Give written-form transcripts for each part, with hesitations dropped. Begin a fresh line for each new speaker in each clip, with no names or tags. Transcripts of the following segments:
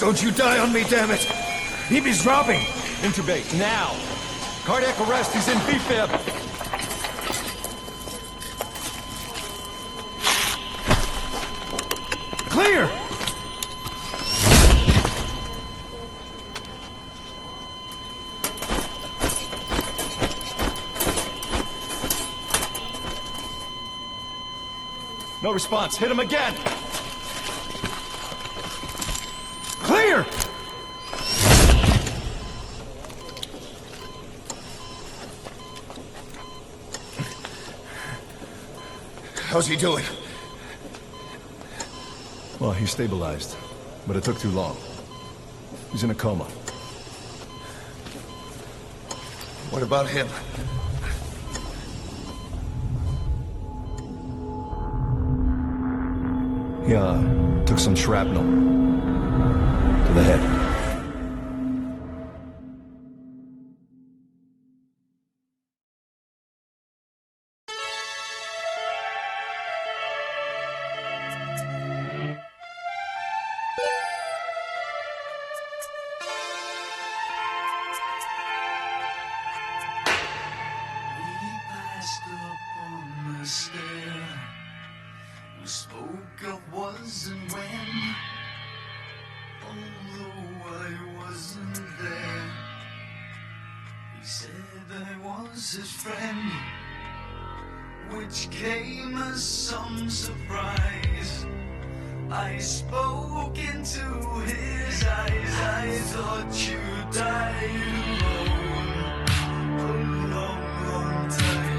Don't you die on me, damn it! He's dropping!
Intubate, now! Cardiac arrest, he's in B-fib!
Clear!
No response, hit him again!
Clear! How's he doing?
Well, he's stabilized, but it took too long. He's in a coma.
What about him?
He, took some shrapnel to the head.
We spoke of was and when, although I wasn't there. He said I was his friend, which came as some surprise. I spoke into his eyes, I thought you died alone a long, long time.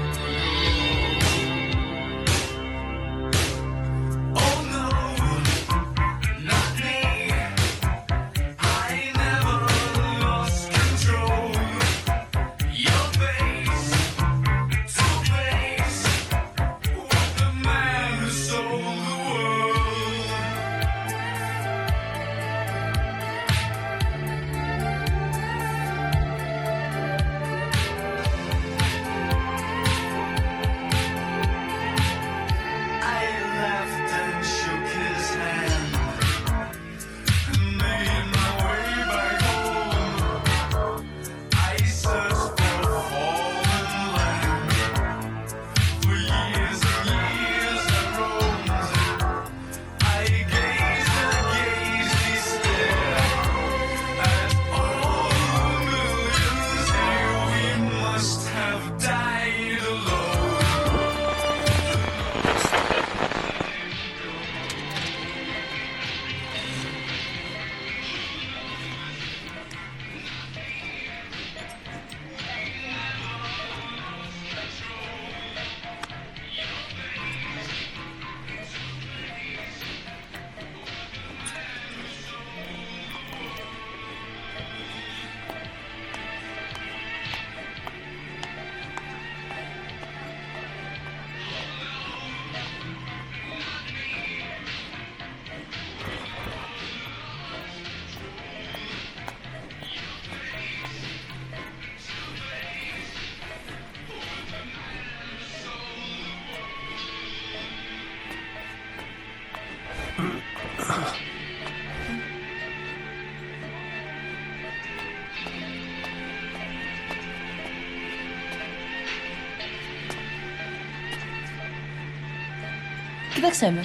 O que tak chcemy?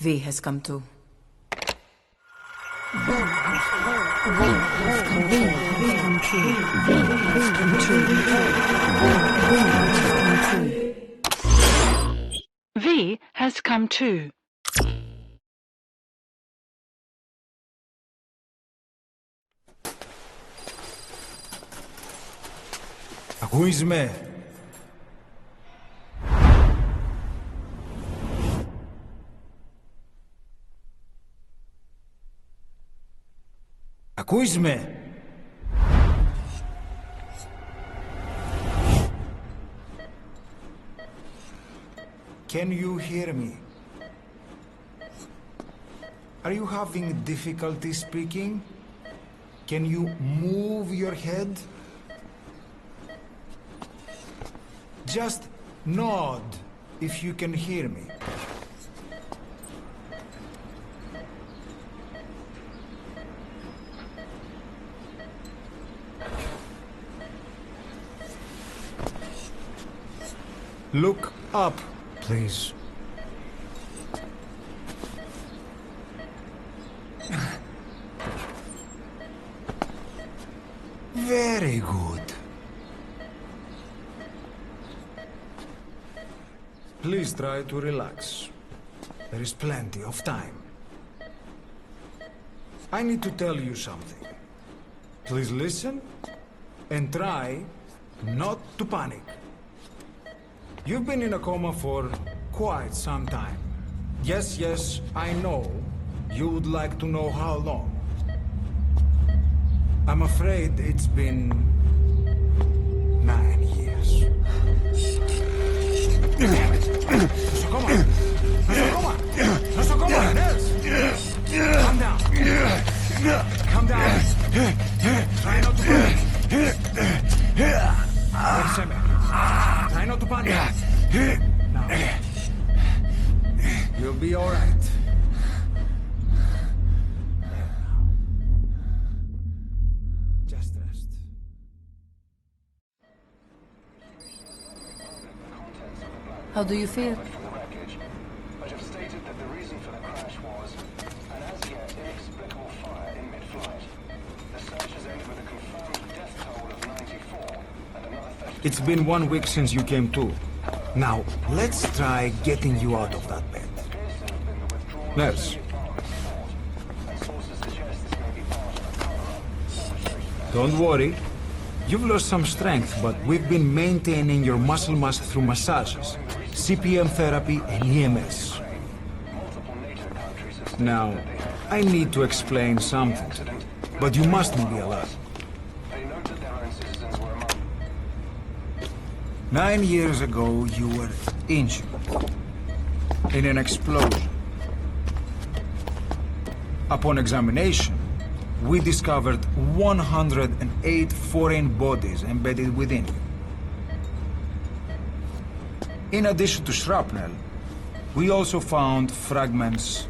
V has come to.
V has come too.
Who is me? Ακούσme. Can you hear me? Are you having difficulty speaking? Can you move your head? Just nod if you can hear me. Look up, please. Very good. Please try to relax. There is plenty of time. I need to tell you something. Please listen and try not to panic. You've been in a coma for quite some time. Yes, I know. You would like to know how long. I'm afraid it's been 9 years. Damn it! Nosocoma! Nosocoma! Nosocoma! Nels! Calm down. Calm down. Try not to panic. Perseme. Try not to panic. Now. You'll be all right. Just rest.
How do you feel?
But have stated that the reason for the crash was an as yet inexplicable fire in mid-flight. The search has ended with a confirmed death toll of 94 and another 30.
It's been 1 week since you came to. Now, let's try getting you out of that bed. Nurse. Don't worry. You've lost some strength, but we've been maintaining your muscle mass through massages, CPM therapy, and EMS. Now, I need to explain something, but you mustn't be alert.
They note that their own citizens were among
9 years ago, you were injured in an explosion. Upon examination, we discovered 108 foreign bodies embedded within you. In addition to shrapnel, we also found fragments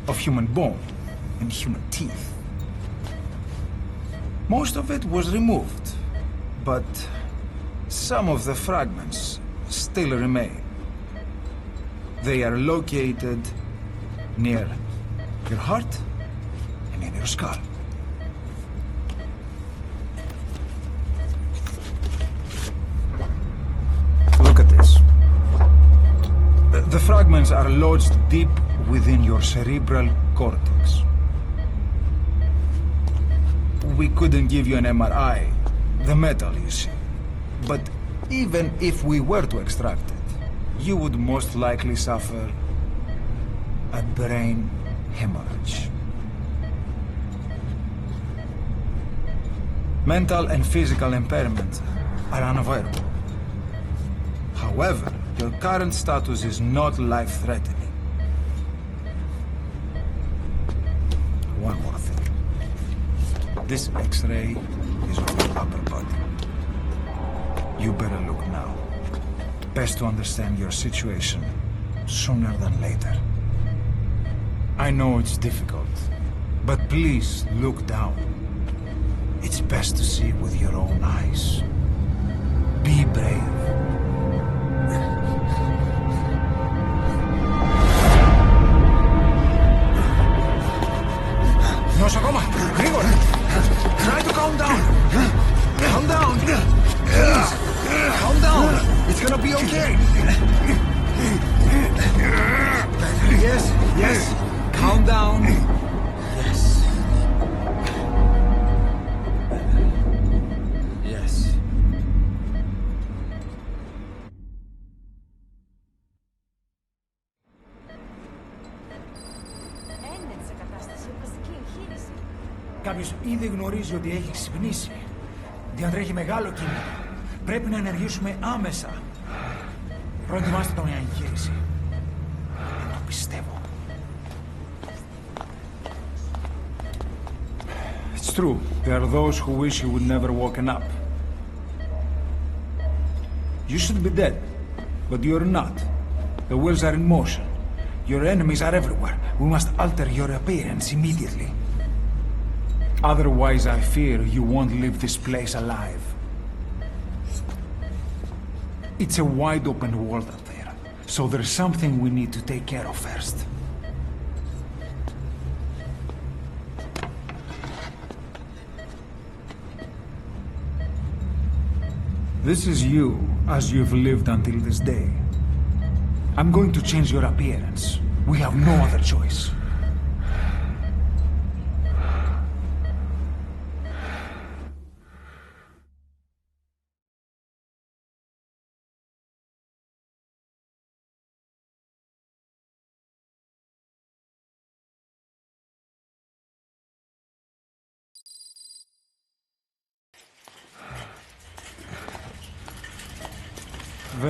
of human bone and human teeth. Most of it was removed, but some of the fragments still remain. They are located near your heart and in your skull. Look at this. The fragments are lodged deep within your cerebral cortex. We couldn't give you an MRI, the metal, you see. But even if we were to extract it, you would most likely suffer a brain hemorrhage. Mental and physical impairment are unavoidable. However, your current status is not life-threatening. One more thing. This X-ray is of your upper body. You better look now. Best to understand your situation sooner than later. I know it's difficult, but please look down. It's best to see with your own eyes. Be brave. Nosocoma, Grigor, try to calm down. Calm down. Please, calm down. It's gonna be okay. Yes. Calm down. Yes. Yes.
Έμεινε σε κατάσταση βασική εγχείρηση.
Κάποιος οποίος ήδη γνωρίζει ότι έχει ξυπνήσει. Διατρέχει μεγάλο κίνδυνο. Πρέπει να ενεργήσουμε άμεσα. Προετοιμάστε τον για εγχείρηση. Δεν το πιστεύω. It's true. There are those who wish you would never woken up. You should be dead, but you're not. The wheels are in motion. Your enemies are everywhere. We must alter your appearance immediately. Otherwise, I fear you won't leave this place alive. It's a wide open world out there, so there's something we need to take care of first. This is you, as you've lived until this day. I'm going to change your appearance. We have no other choice.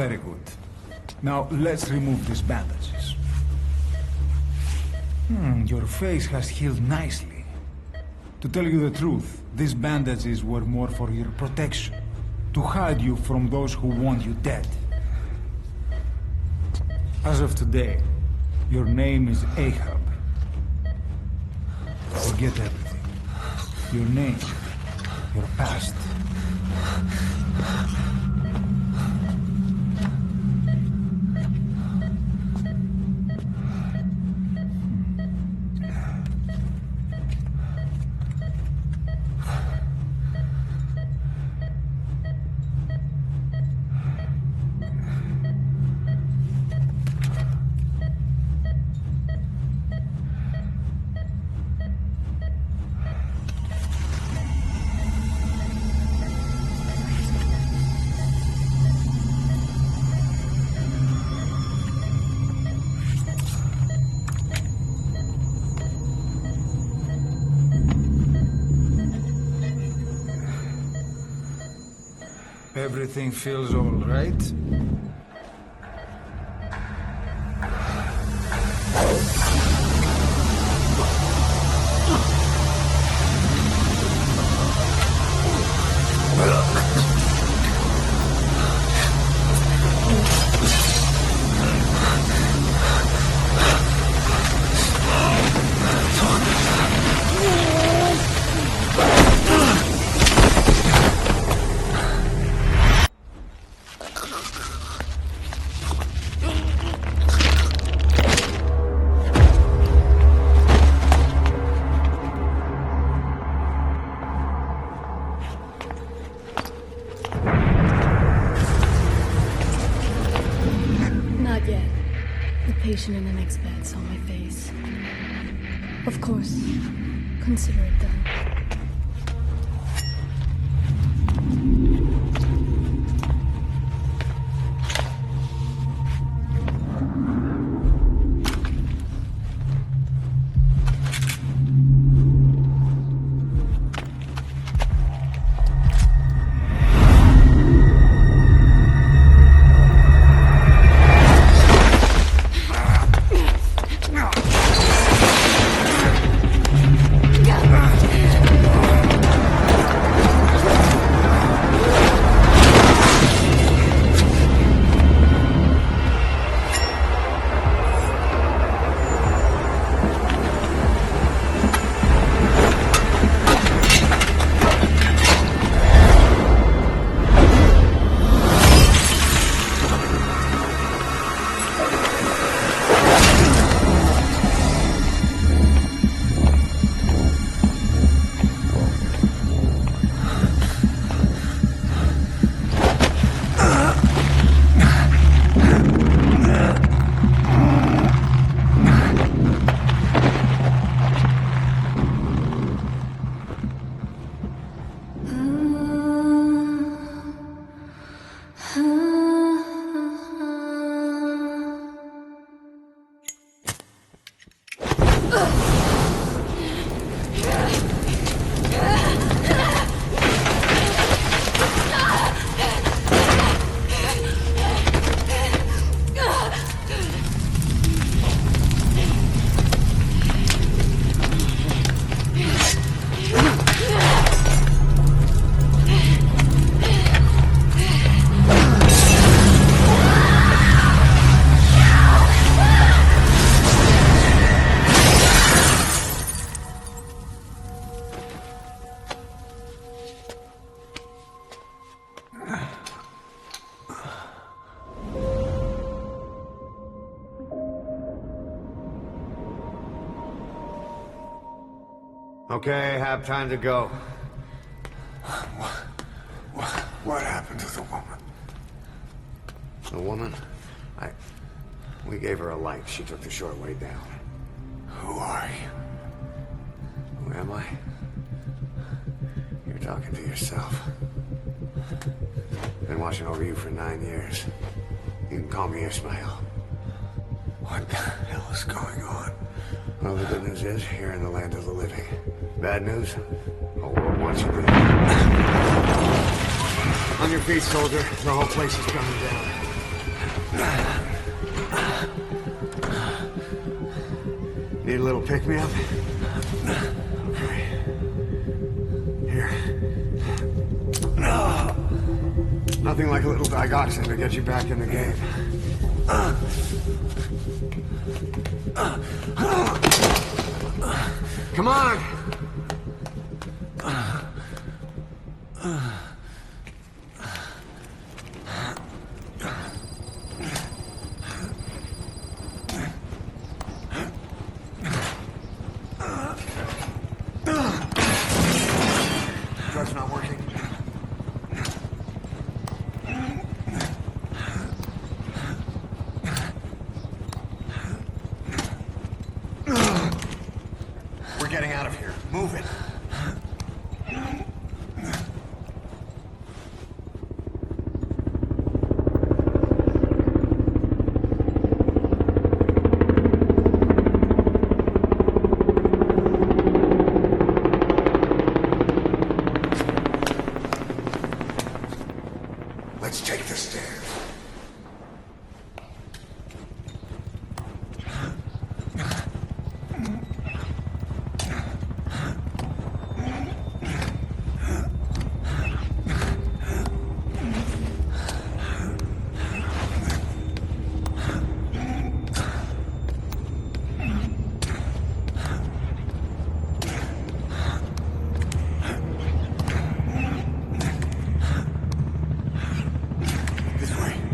Very good. Now, let's remove these bandages. Your face has healed nicely. To tell you the truth, these bandages were more for your protection. To hide you from those who want you dead. As of today, your name is Ahab. Forget everything. Your name, your past. Everything feels all right?
Not yet. The patient in the next bed saw my face. Of course. Consider it done.
Okay, have time to go.
What happened to the woman?
The woman? We gave her a light. She took the short way down.
Who are you?
Who am I? You're talking to yourself. Been watching over you for 9 years. You can call me Ishmael.
What the hell is going on?
Well, the good news is, you're in the land of the living. Bad news? Whole world wants you dead. On your feet, soldier. The whole place is coming down. Need a little pick-me-up? Okay. Here. Nothing like a little digoxin to get you back in the game. Come on! Drug's not working. We're getting out of here. Move it.
Let's take the stairs. This way.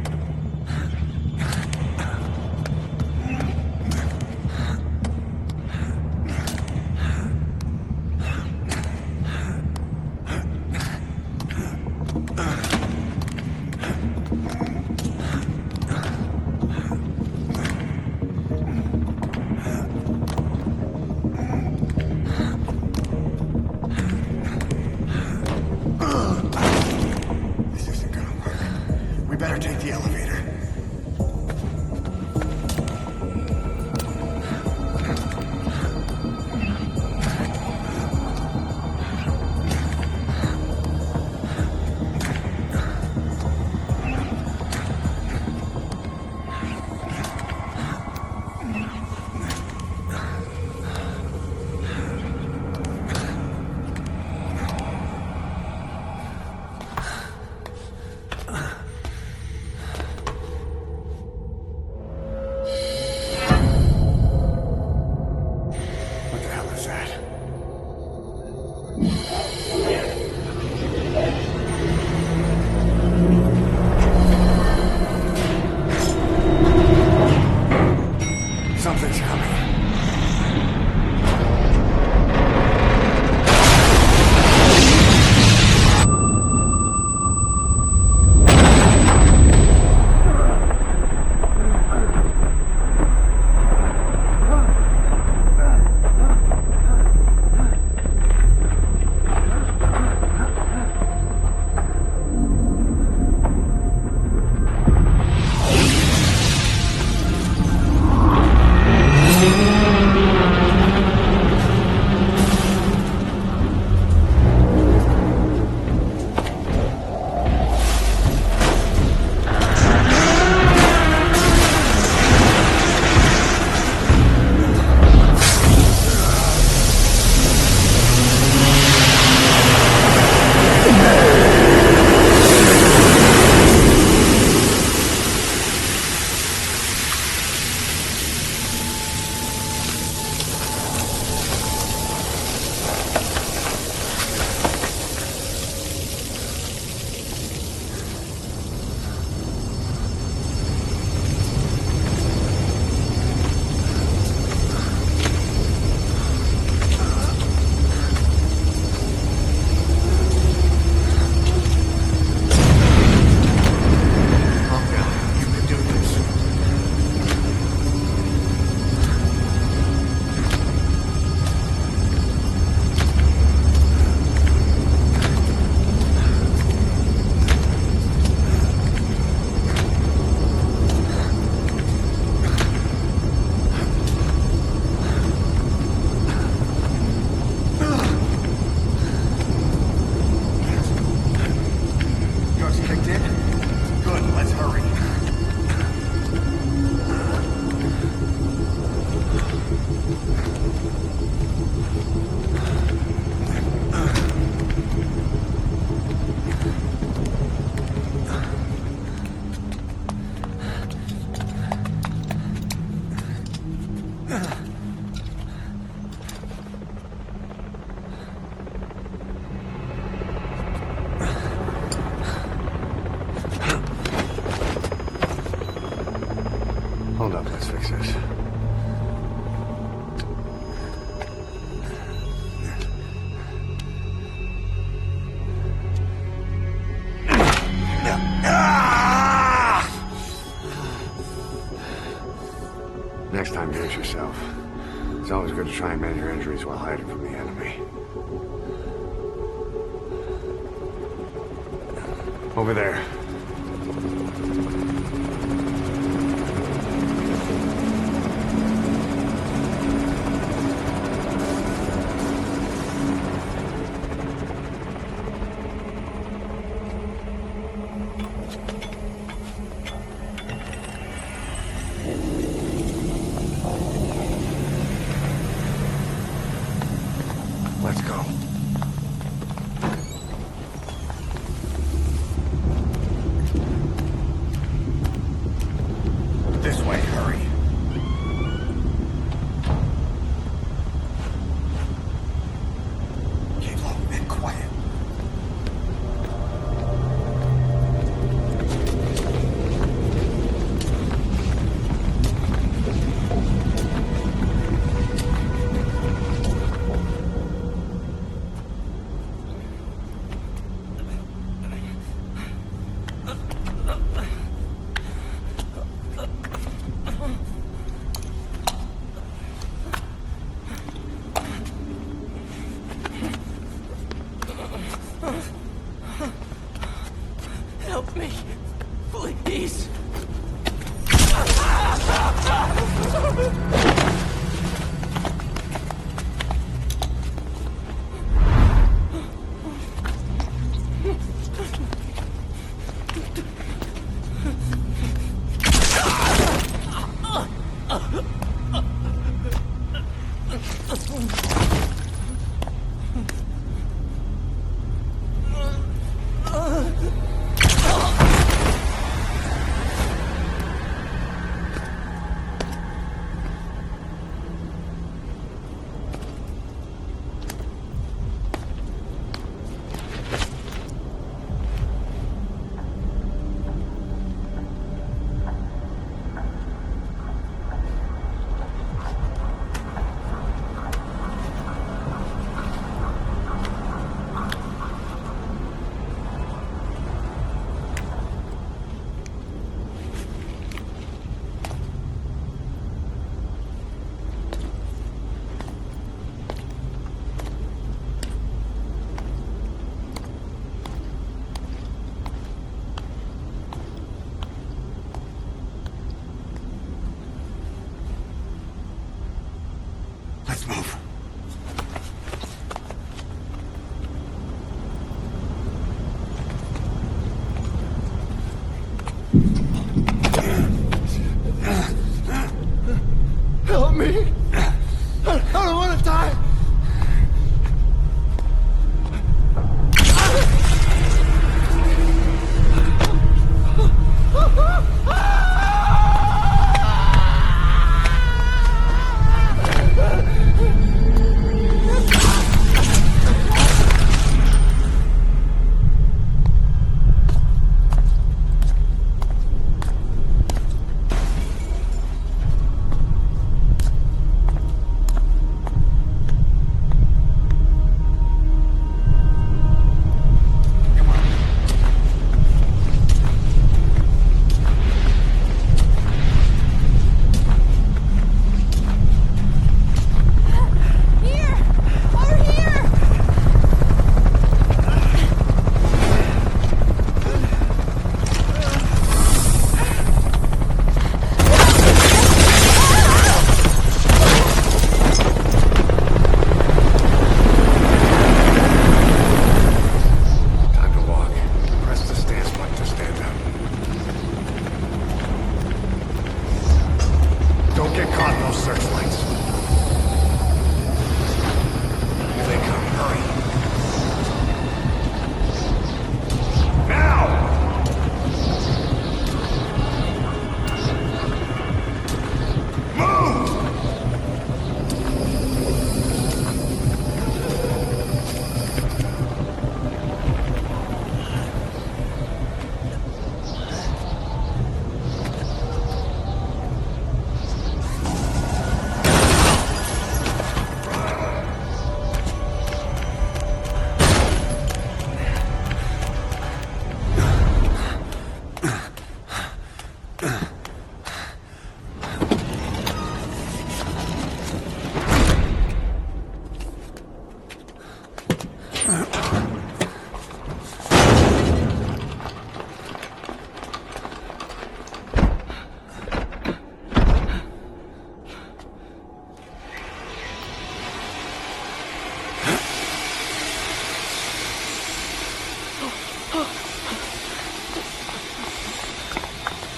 next time, do it yourself. It's always good to try and mend your injuries while hiding from the enemy. Over there. Let's go.
This way, hurry. Keep low and quiet.
Help me, please.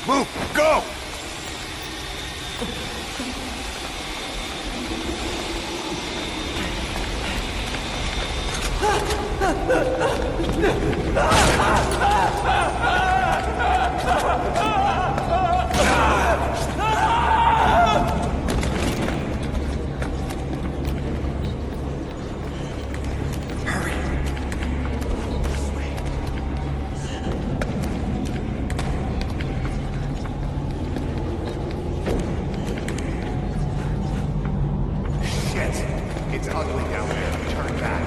Move! Go! It's ugly down there. Turn back.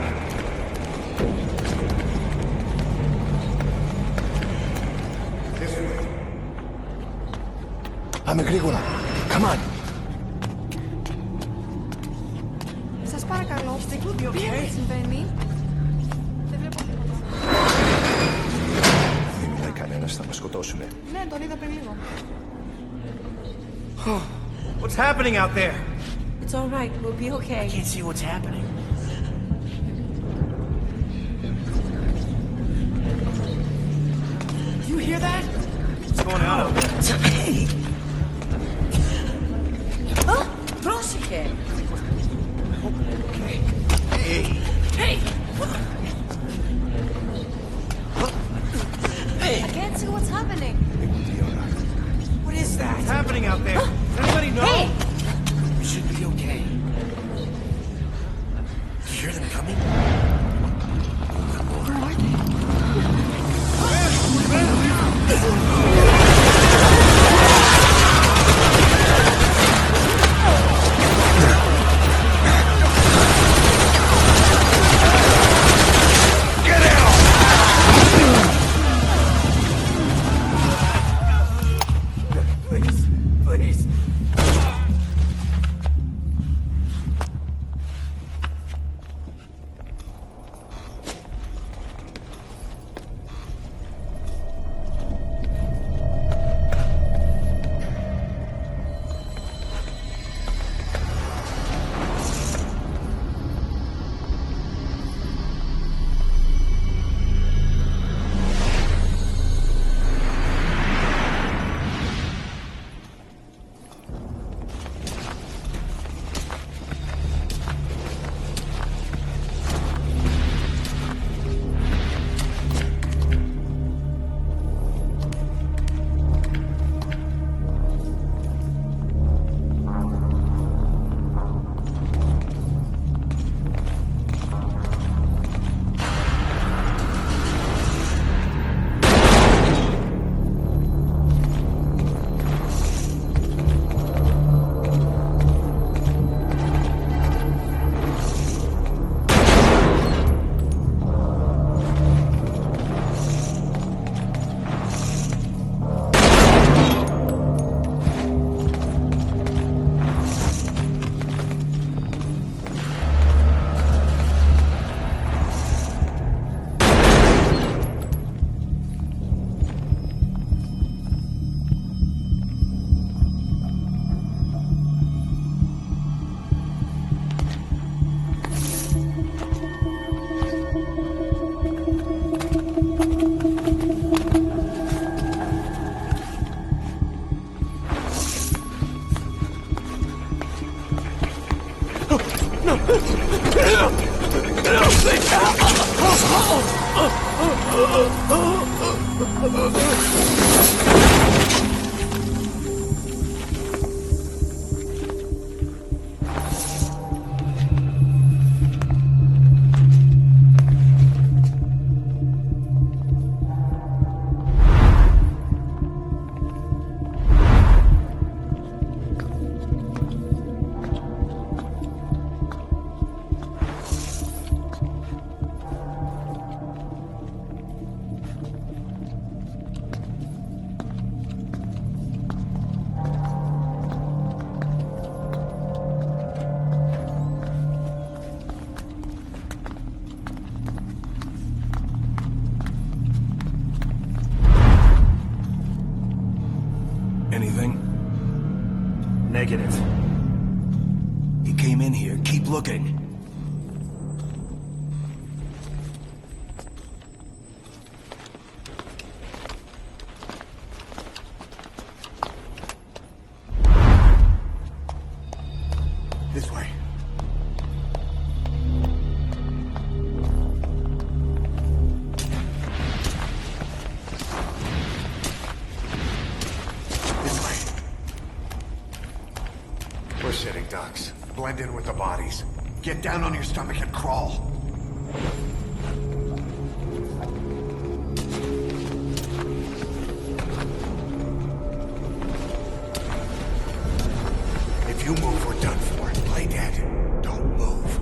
This way.
Πάμε γρήγορα. Come on.
Σας παρακαλώ, τι συμβαίνει? Δεν βλέπω τίποτα.
Δεν μιλάει κανένας, θα μας σκοτώσουνε.
Ναι, τον είδα πριν λίγο.
What's happening out there?
It's all right. We'll be okay.
I can't see what's happening. You hear that? What's going on out there?
Πρόσεχε.
Okay. Hey! Hey! Hey!
I can't see what's happening.
What is that? What's happening out there? Does anybody know?
Hey!
We should be okay. You hear them coming? Please, please.
Anything?
Negative.
He came in here. Keep looking.
sitting ducks. Blend in with the bodies. Get down on your stomach and crawl. If you move, we're done for. Play dead. Don't move.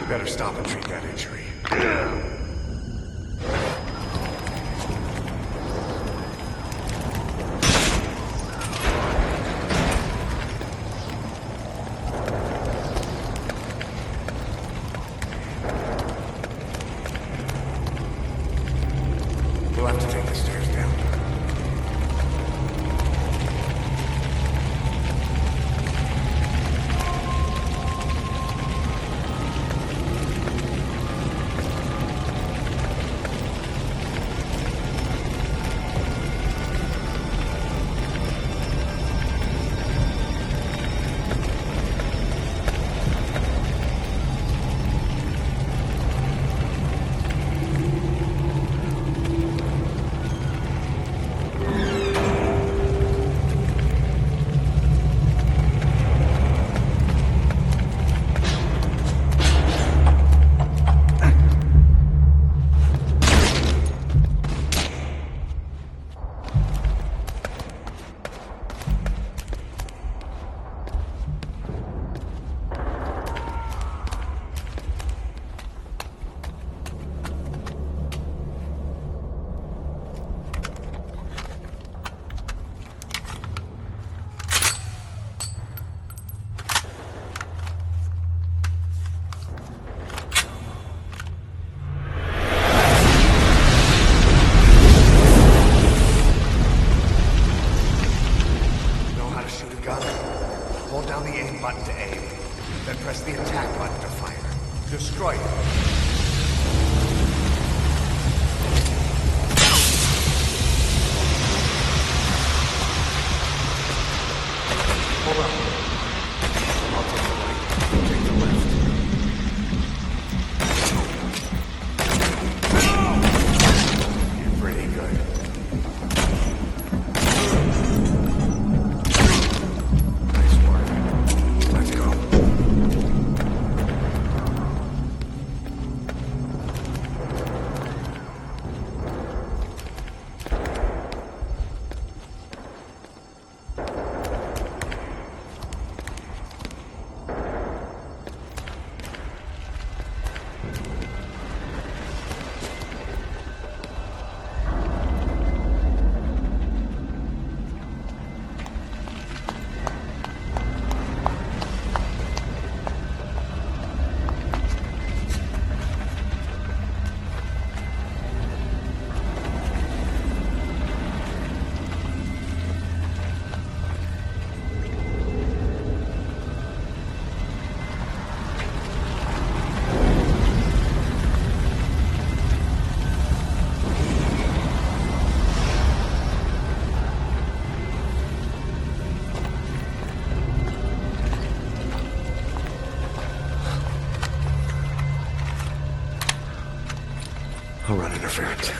better stop and treat that injury. We'll have to take the stairs down. Know how to shoot a gun? Hold down the aim button to aim, then press the attack button to fire. Destroy it. Hold on. I'll take the right. You take the left. You're pretty good. Nice work. Let's go. I'll run interference.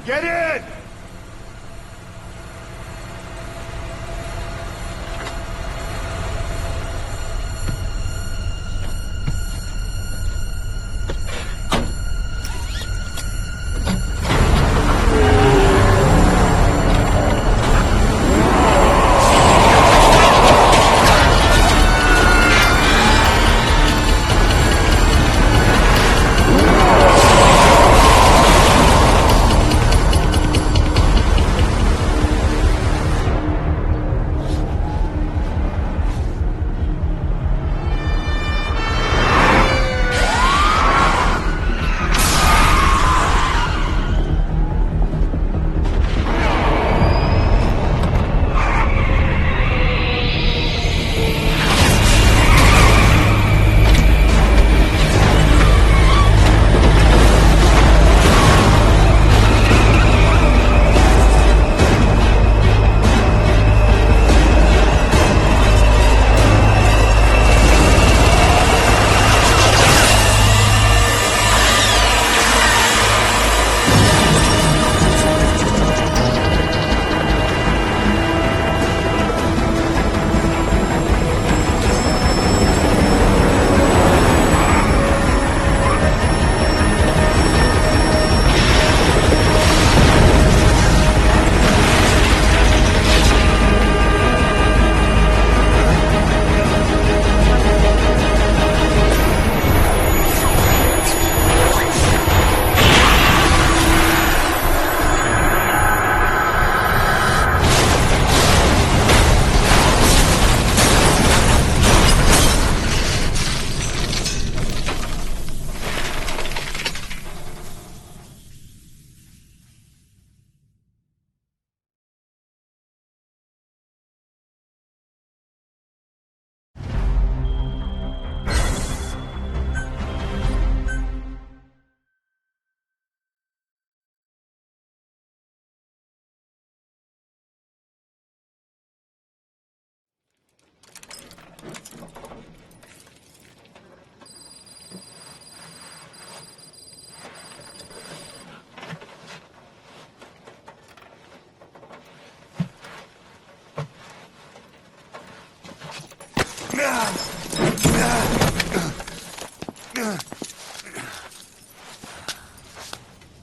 Get in!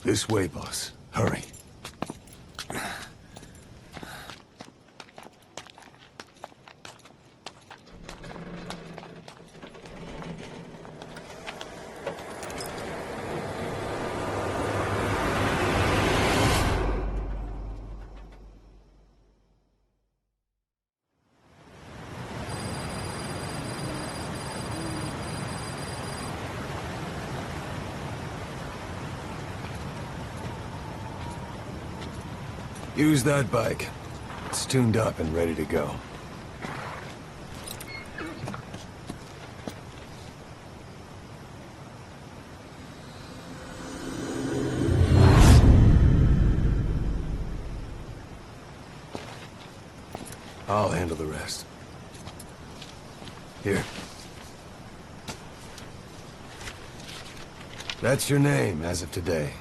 This way, boss. Hurry.
Use that bike. It's tuned up and ready to go. I'll handle the rest. Here. That's your name as of today.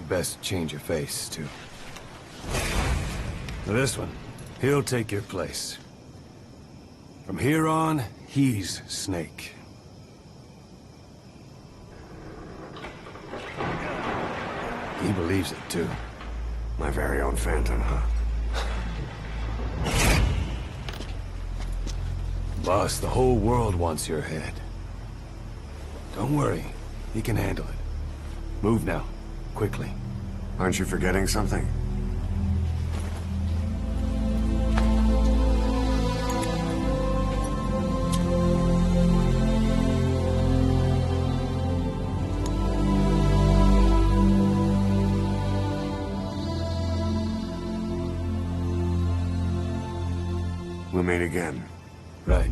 You best change your face, too. Now this one, he'll take your place. From here on, he's Snake. He believes it, too.
My very own Phantom, huh?
Boss, the whole world wants your head. Don't worry, he can handle it. Move now, quickly.
Aren't you forgetting something?
again. Right.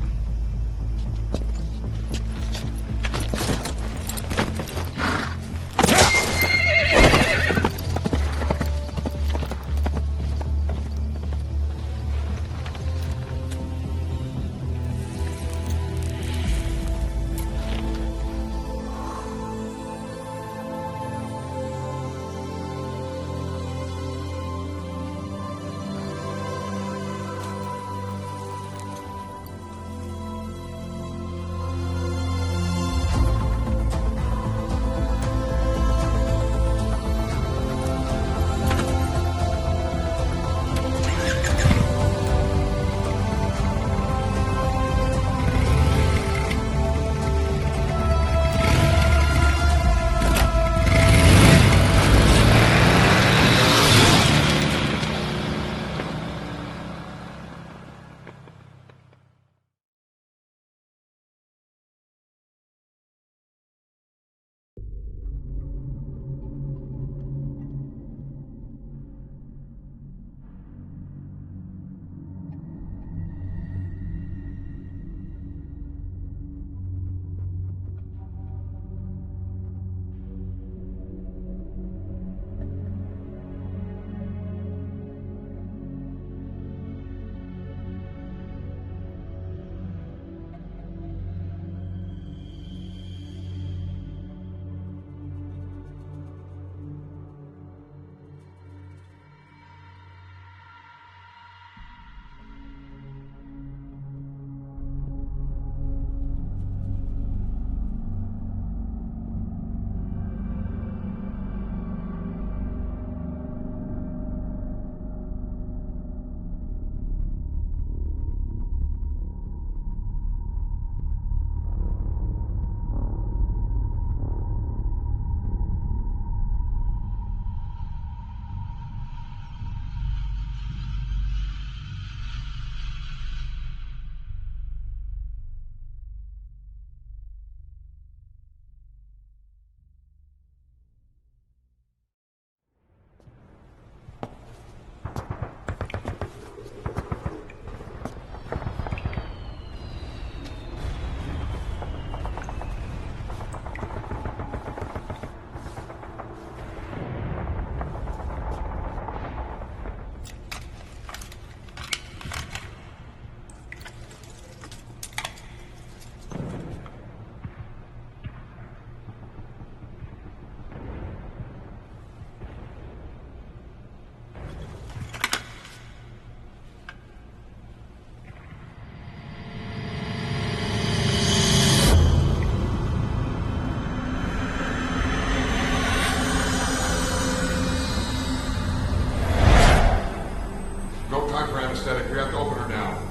anesthetic. We have to open her now.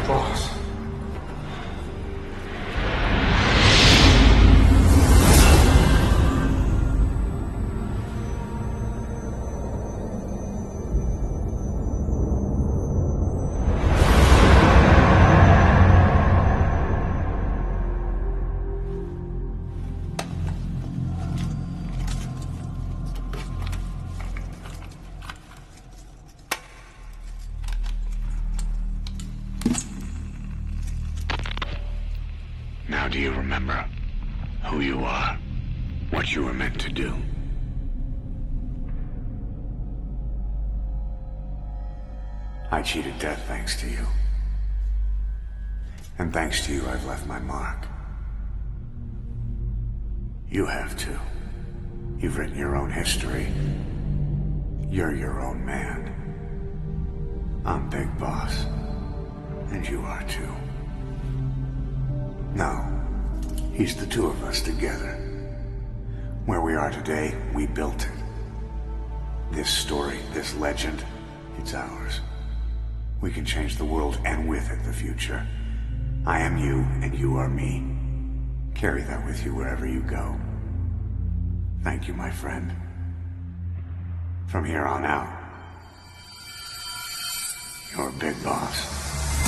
Boss.
Now do you remember who you are? What you were meant to do?
I cheated death thanks to you. And thanks to you, I've left my mark. You have too. You've written your own history. You're your own man. I'm Big Boss. And you are too. No. He's the two of us together. Where we are today, we built it. This story, this legend, it's ours. We can change the world and with it the future. I am you and you are me. Carry that with you wherever you go. Thank you, my friend. From here on out, you're Big Boss.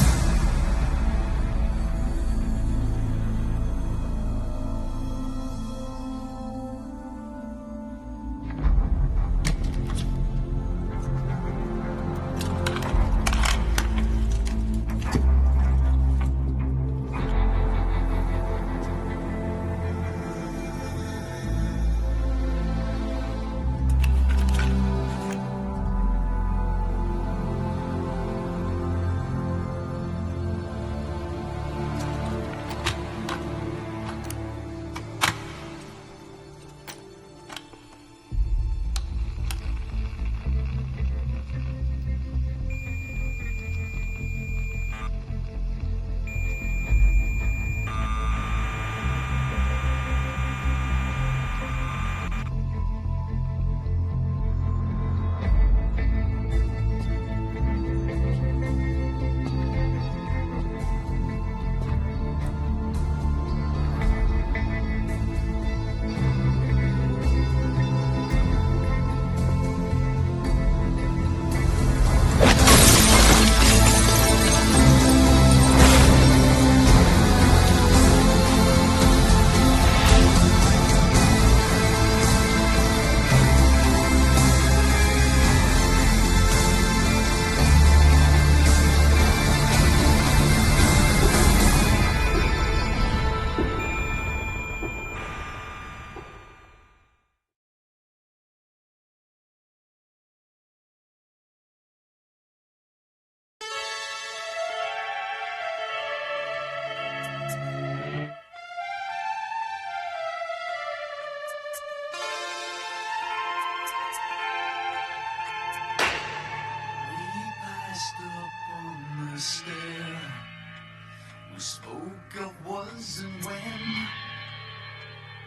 of was and when,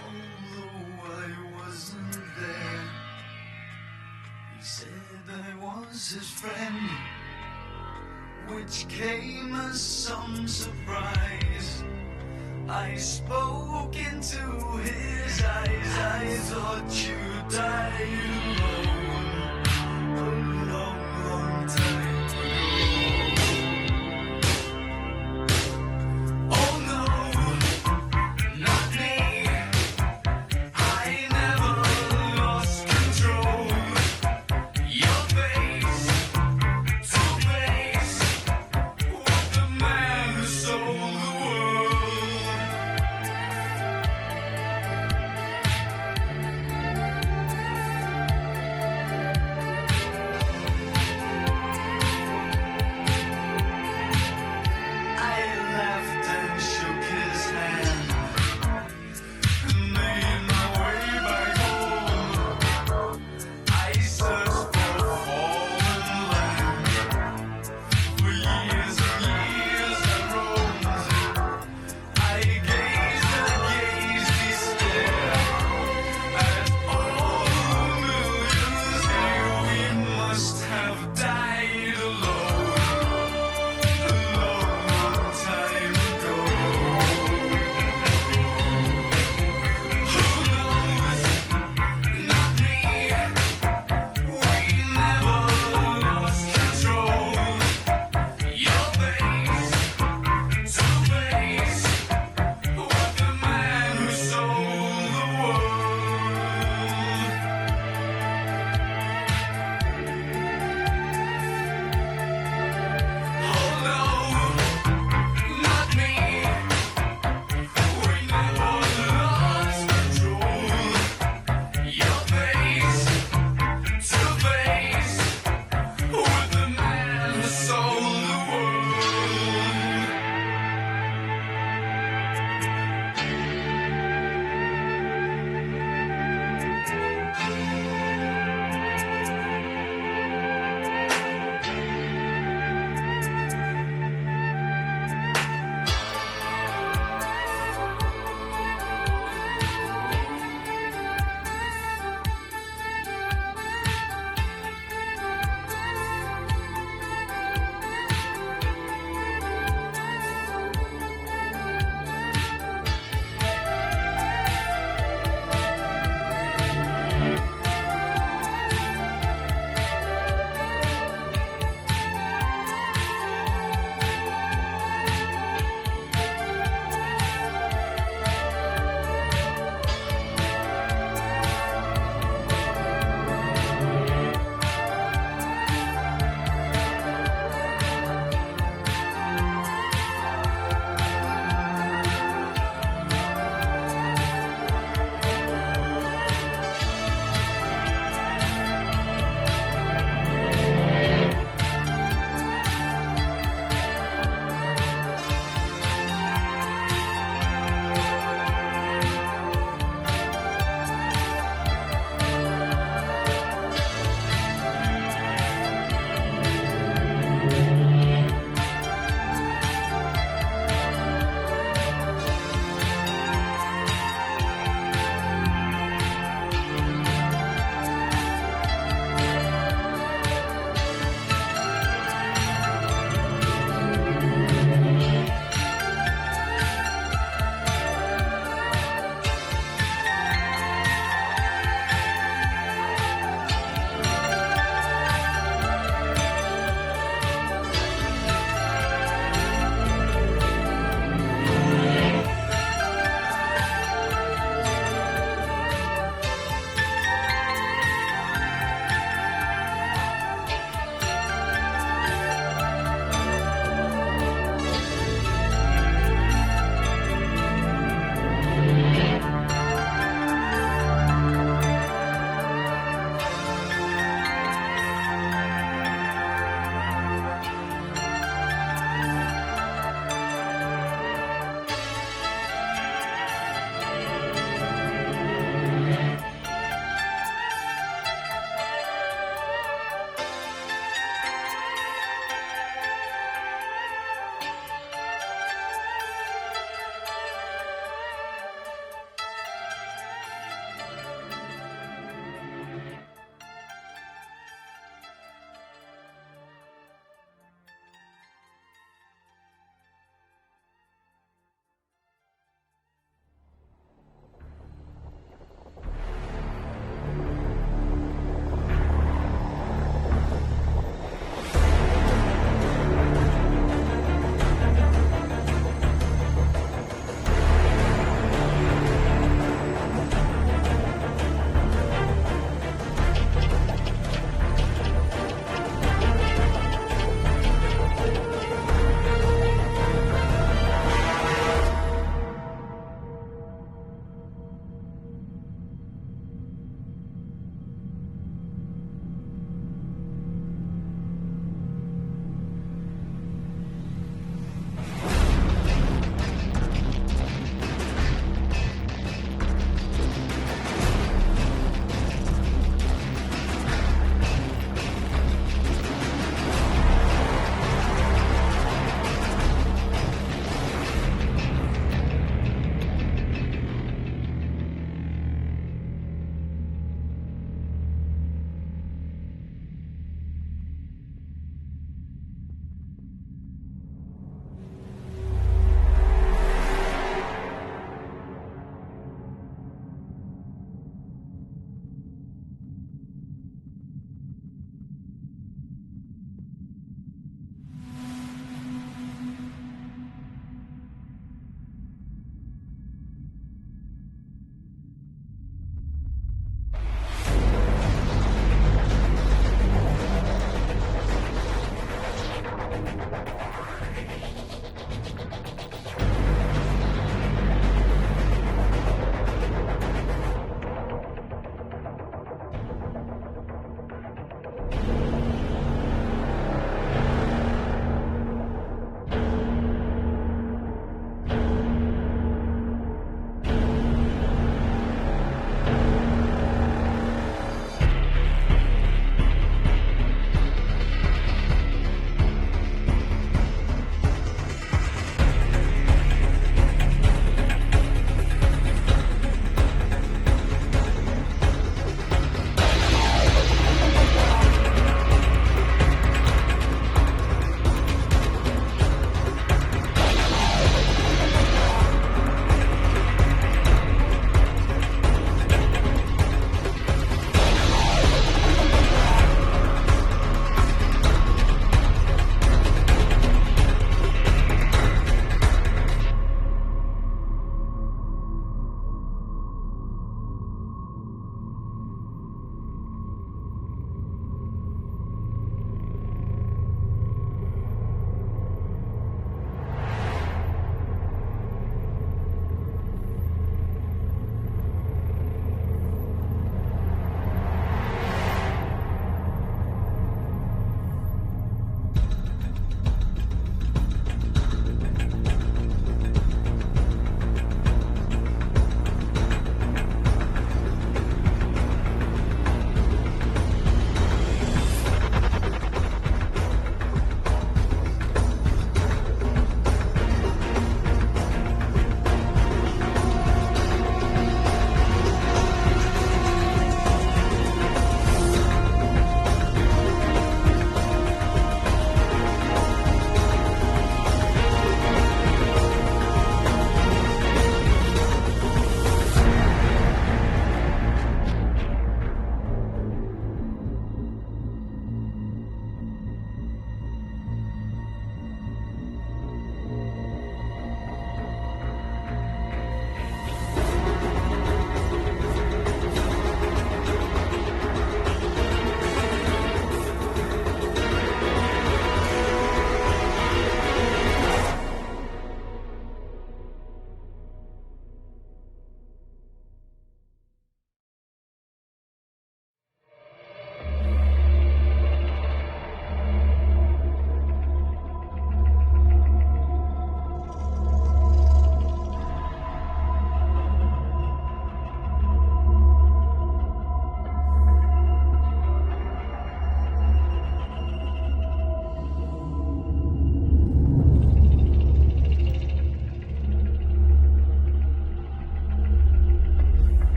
although I wasn't there. He said I was his friend, which came as some surprise. I spoke into his eyes. I thought you died alone a long, long time ago. Oh no, not me. I never lost control. Your face to face with the man who sold the world.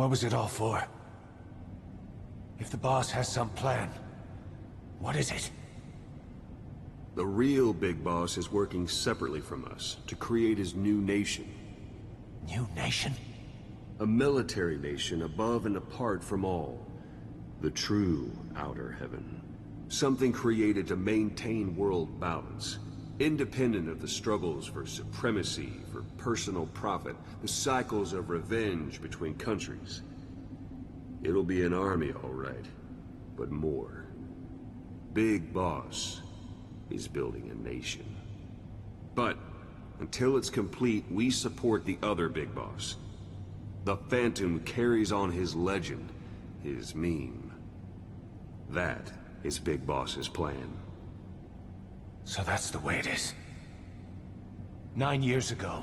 What was it all for? If the boss has some plan, what is it?
The real Big Boss is working separately from us to create his new nation.
New nation?
A military nation above and apart from all. The true Outer Heaven. Something created to maintain world balance. Independent of the struggles for supremacy, for personal profit, the cycles of revenge between countries. It'll be an army, all right, but more. Big Boss is building a nation. But until it's complete, we support the other Big Boss. The Phantom carries on his legend, his meme. That is Big Boss's plan.
So that's the way it is. 9 years ago,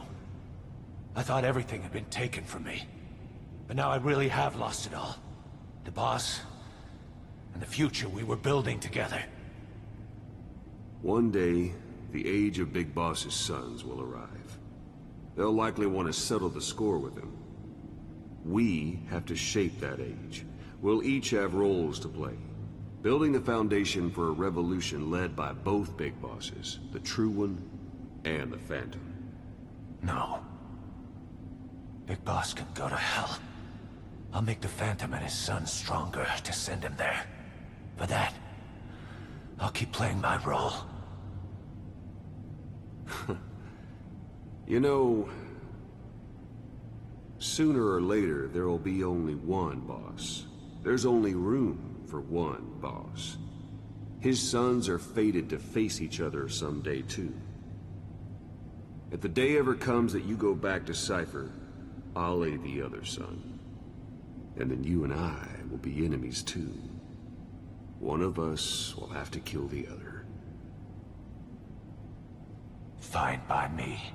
I thought everything had been taken from me. But now I really have lost it all. The boss, and the future we were building together.
One day, the age of Big Boss's sons will arrive. They'll likely want to settle the score with him. We have to shape that age. We'll each have roles to play. Building the foundation for a revolution led by both Big Bosses, the True One and the Phantom.
No. Big Boss can go to hell. I'll make the Phantom and his son stronger to send him there. For that, I'll keep playing my role.
You know, sooner or later there will be only one boss. There's only room for one boss. His sons are fated to face each other someday too. If the day ever comes that you go back to Cypher, I'll aid the other son. And then you and I will be enemies too. One of us will have to kill the other.
Fine by me.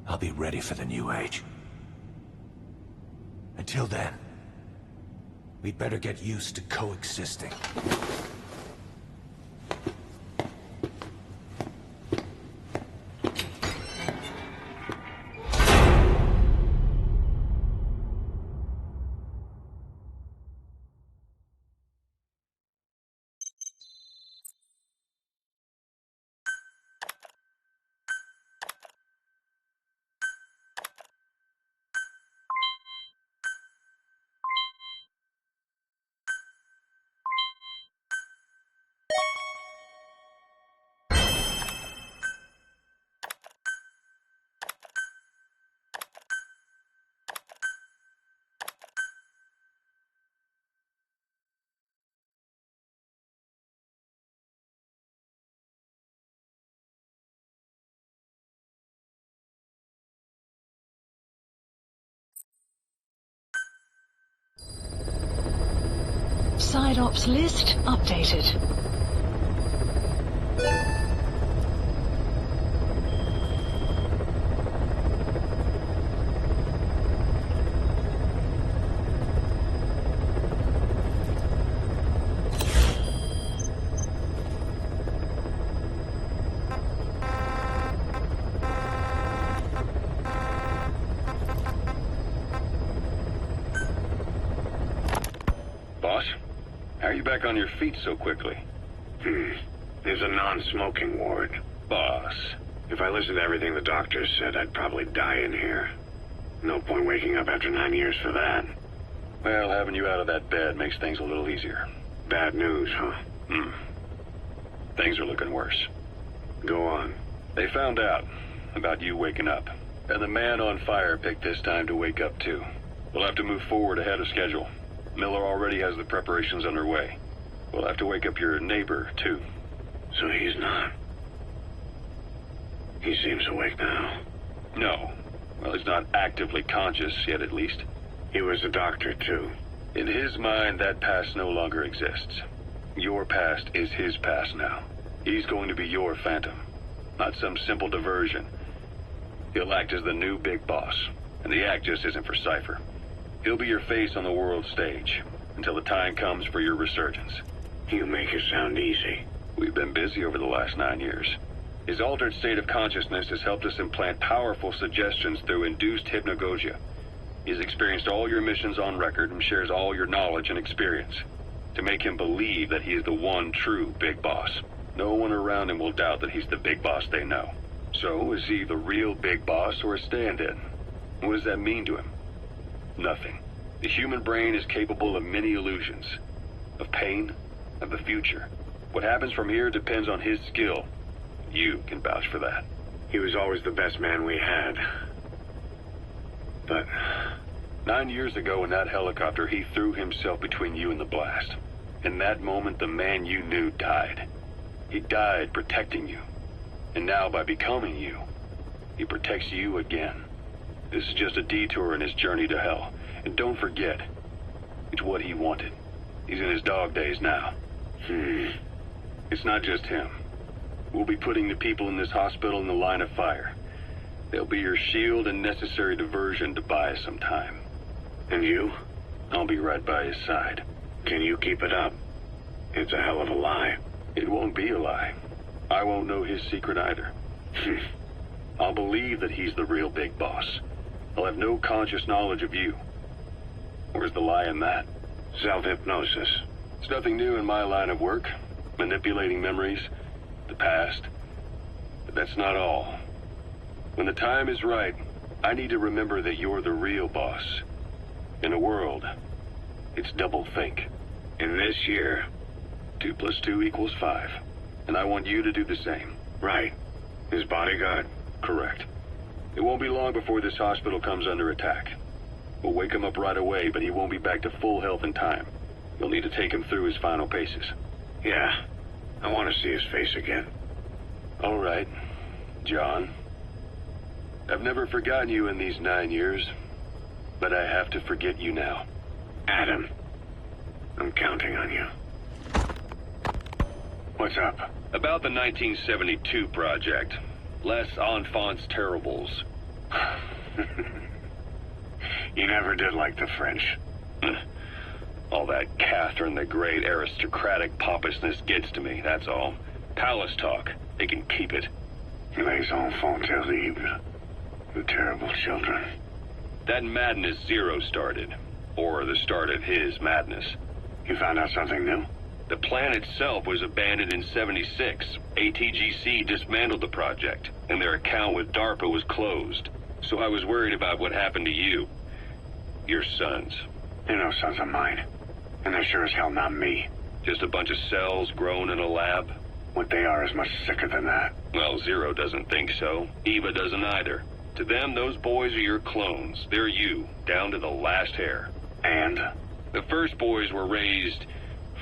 I'll be ready for the new age. Until then, we'd better get used to coexisting.
Side ops list updated.
Boss? How are you back on your feet so quickly?
There's a non-smoking ward.
Boss.
If I listened to everything the doctors said, I'd probably die in here. No point waking up after 9 years for that.
Well, having you out of that bed makes things a little easier.
Bad news, huh?
Things are looking worse.
Go on.
They found out about you waking up. And the man on fire picked this time to wake up too. We'll have to move forward ahead of schedule. Miller already has the preparations underway. We'll have to wake up your neighbor, too.
So he's not... He seems awake now.
No. Well, he's not actively conscious yet, at least.
He was a doctor, too.
In his mind, that past no longer exists. Your past is his past now. He's going to be your Phantom, not some simple diversion. He'll act as the new Big Boss, and the act just isn't for Cypher. He'll be your face on the world stage, until the time comes for your resurgence.
You make it sound easy.
We've been busy over the last 9 years. His altered state of consciousness has helped us implant powerful suggestions through induced hypnagogia. He's experienced all your missions on record and shares all your knowledge and experience. To make him believe that he is the one true Big Boss. No one around him will doubt that he's the Big Boss they know. So, is he the real Big Boss or a stand-in? What does that mean to him? Nothing. The human brain is capable of many illusions. Of pain, of the future. What happens from here depends on his skill. You can vouch for that.
He was always the best man we had. But
9 years ago in that helicopter, he threw himself between you and the blast. In that moment, the man you knew died. He died protecting you. And now, by becoming you, he protects you again. This is just a detour in his journey to hell. And don't forget, it's what he wanted. He's in his dog days now. It's not just him. We'll be putting the people in this hospital in the line of fire. They'll be your shield and necessary diversion to buy us some time.
And you?
I'll be right by his side.
Can you keep it up? It's a hell of a lie.
It won't be a lie. I won't know his secret either. I'll believe that he's the real Big Boss. I'll have no conscious knowledge of you. Where's the lie in that?
Self-hypnosis.
It's nothing new in my line of work. Manipulating memories, the past. But that's not all. When the time is right, I need to remember that you're the real boss. In a world, it's double think.
In this year,
2 + 2 = 5. And I want you to do the same.
Right. His bodyguard?
Correct. It won't be long before this hospital comes under attack. We'll wake him up right away, but he won't be back to full health in time. You'll need to take him through his final paces.
Yeah. I want to see his face again.
All right, John. I've never forgotten you in these 9 years, but I have to forget you now.
Adam, I'm counting on you. What's up?
About the 1972 project. Les Enfants Terribles.
You never did like the French.
All that Catherine the Great aristocratic pompousness gets to me, that's all. Palace talk. They can keep it.
Les enfants terribles. The terrible children.
That madness Zero started. Or the start of his madness.
You found out something new?
The plan itself was abandoned in '76. ATGC dismantled the project, and their account with DARPA was closed. So I was worried about what happened to you. Your sons.
They're no sons of mine. And they're sure as hell not me.
Just a bunch of cells grown in a lab?
What they are is much sicker than that.
Well, Zero doesn't think so. Eva doesn't either. To them, those boys are your clones. They're you, down to the last hair.
And?
The first boys were raised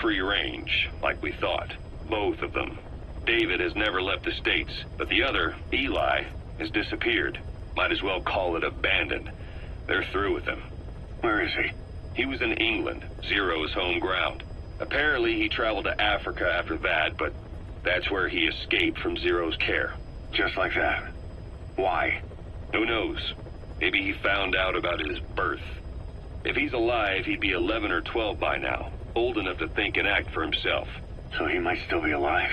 free range, like we thought. Both of them. David has never left the States, but the other, Eli, has disappeared. Might as well call it abandoned. They're through with him.
Where is he?
He was in England, Zero's home ground. Apparently he traveled to Africa after that, but that's where he escaped from Zero's care.
Just like that? Why?
Who knows? Maybe he found out about his birth. If he's alive, he'd be 11 or 12 by now, old enough to think and act for himself.
So he might still be alive?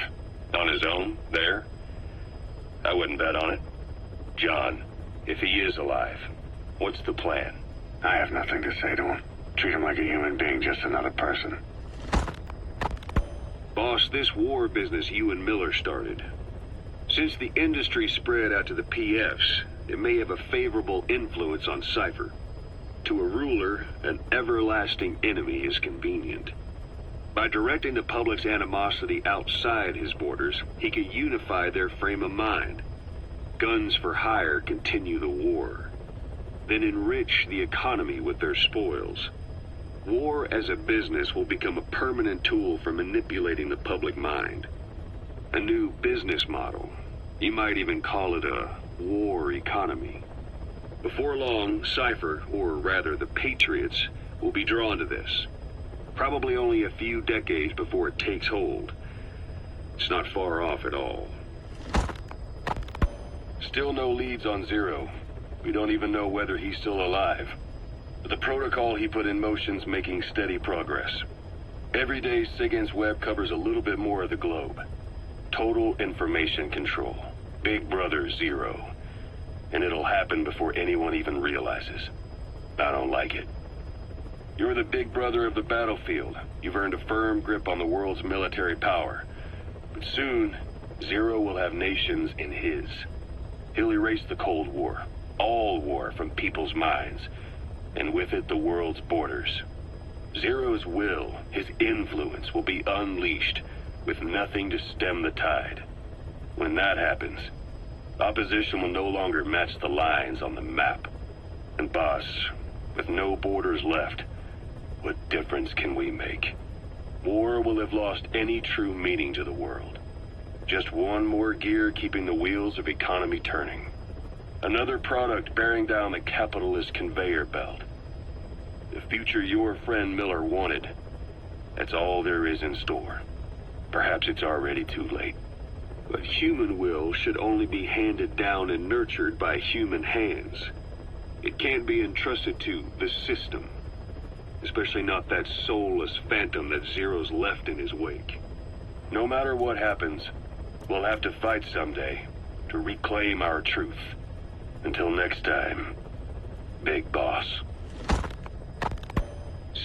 On his own, there? I wouldn't bet on it. John, if he is alive, what's the plan?
I have nothing to say to him. Treat him like a human being, just another person.
Boss, this war business you and Miller started. Since the industry spread out to the PFs, it may have a favorable influence on Cypher. To a ruler, an everlasting enemy is convenient. By directing the public's animosity outside his borders, he could unify their frame of mind. Guns for hire continue the war. Then enrich the economy with their spoils. War as a business will become a permanent tool for manipulating the public mind. A new business model. You might even call it a war economy. Before long, Cypher, or rather the Patriots, will be drawn to this. Probably only a few decades before it takes hold. It's not far off at all. Still no leads on Zero. We don't even know whether he's still alive. But the protocol he put in motion's making steady progress. Every day, SIGINT's web covers a little bit more of the globe. Total information control. Big Brother Zero. And it'll happen before anyone even realizes. I don't like it. You're the big brother of the battlefield. You've earned a firm grip on the world's military power. But soon, Zero will have nations in his. He'll erase the Cold War, all war, from people's minds, and with it the world's borders. Zero's will, his influence, will be unleashed, with nothing to stem the tide. When that happens, opposition will no longer match the lines on the map. And boss, with no borders left, what difference can we make? War will have lost any true meaning to the world. Just one more gear keeping the wheels of economy turning. Another product bearing down the capitalist conveyor belt. The future your friend Miller wanted. That's all there is in store. Perhaps it's already too late. But human will should only be handed down and nurtured by human hands. It can't be entrusted to the system. Especially not that soulless phantom that Zero's left in his wake. No matter what happens, we'll have to fight someday to reclaim our truth. Until next time, Big Boss.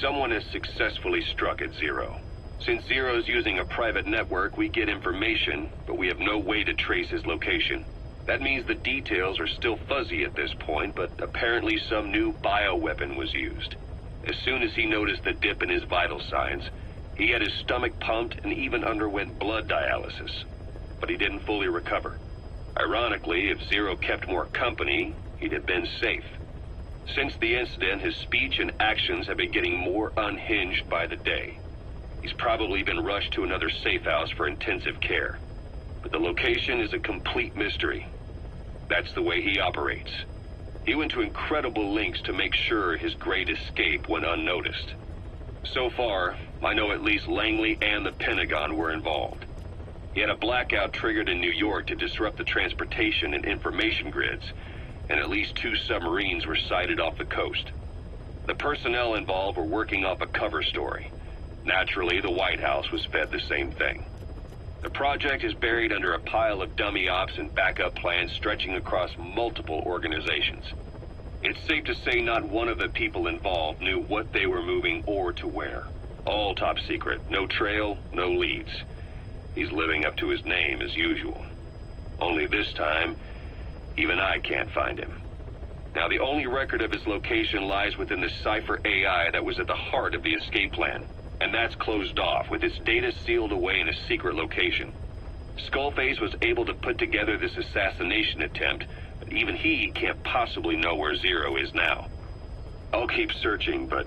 Someone has successfully struck at Zero. Since Zero's using a private network, we get information, but we have no way to trace his location. That means the details are still fuzzy at this point, but apparently some new bioweapon was used. As soon as he noticed the dip in his vital signs, he had his stomach pumped and even underwent blood dialysis. But he didn't fully recover. Ironically, if Zero kept more company, he'd have been safe. Since the incident, his speech and actions have been getting more unhinged by the day. He's probably been rushed to another safe house for intensive care. But the location is a complete mystery. That's the way he operates. He went to incredible lengths to make sure his great escape went unnoticed. So far, I know at least Langley and the Pentagon were involved. He had a blackout triggered in New York to disrupt the transportation and information grids, and at least 2 submarines were sighted off the coast. The personnel involved were working off a cover story. Naturally, the White House was fed the same thing. The project is buried under a pile of dummy ops and backup plans stretching across multiple organizations. It's safe to say not one of the people involved knew what they were moving or to where. All top secret, no trail, no leads. He's living up to his name as usual. Only this time, even I can't find him. Now, the only record of his location lies within the Cypher AI that was at the heart of the escape plan. And that's closed off, with its data sealed away in a secret location. Skullface was able to put together this assassination attempt, but even he can't possibly know where Zero is now. I'll keep searching, but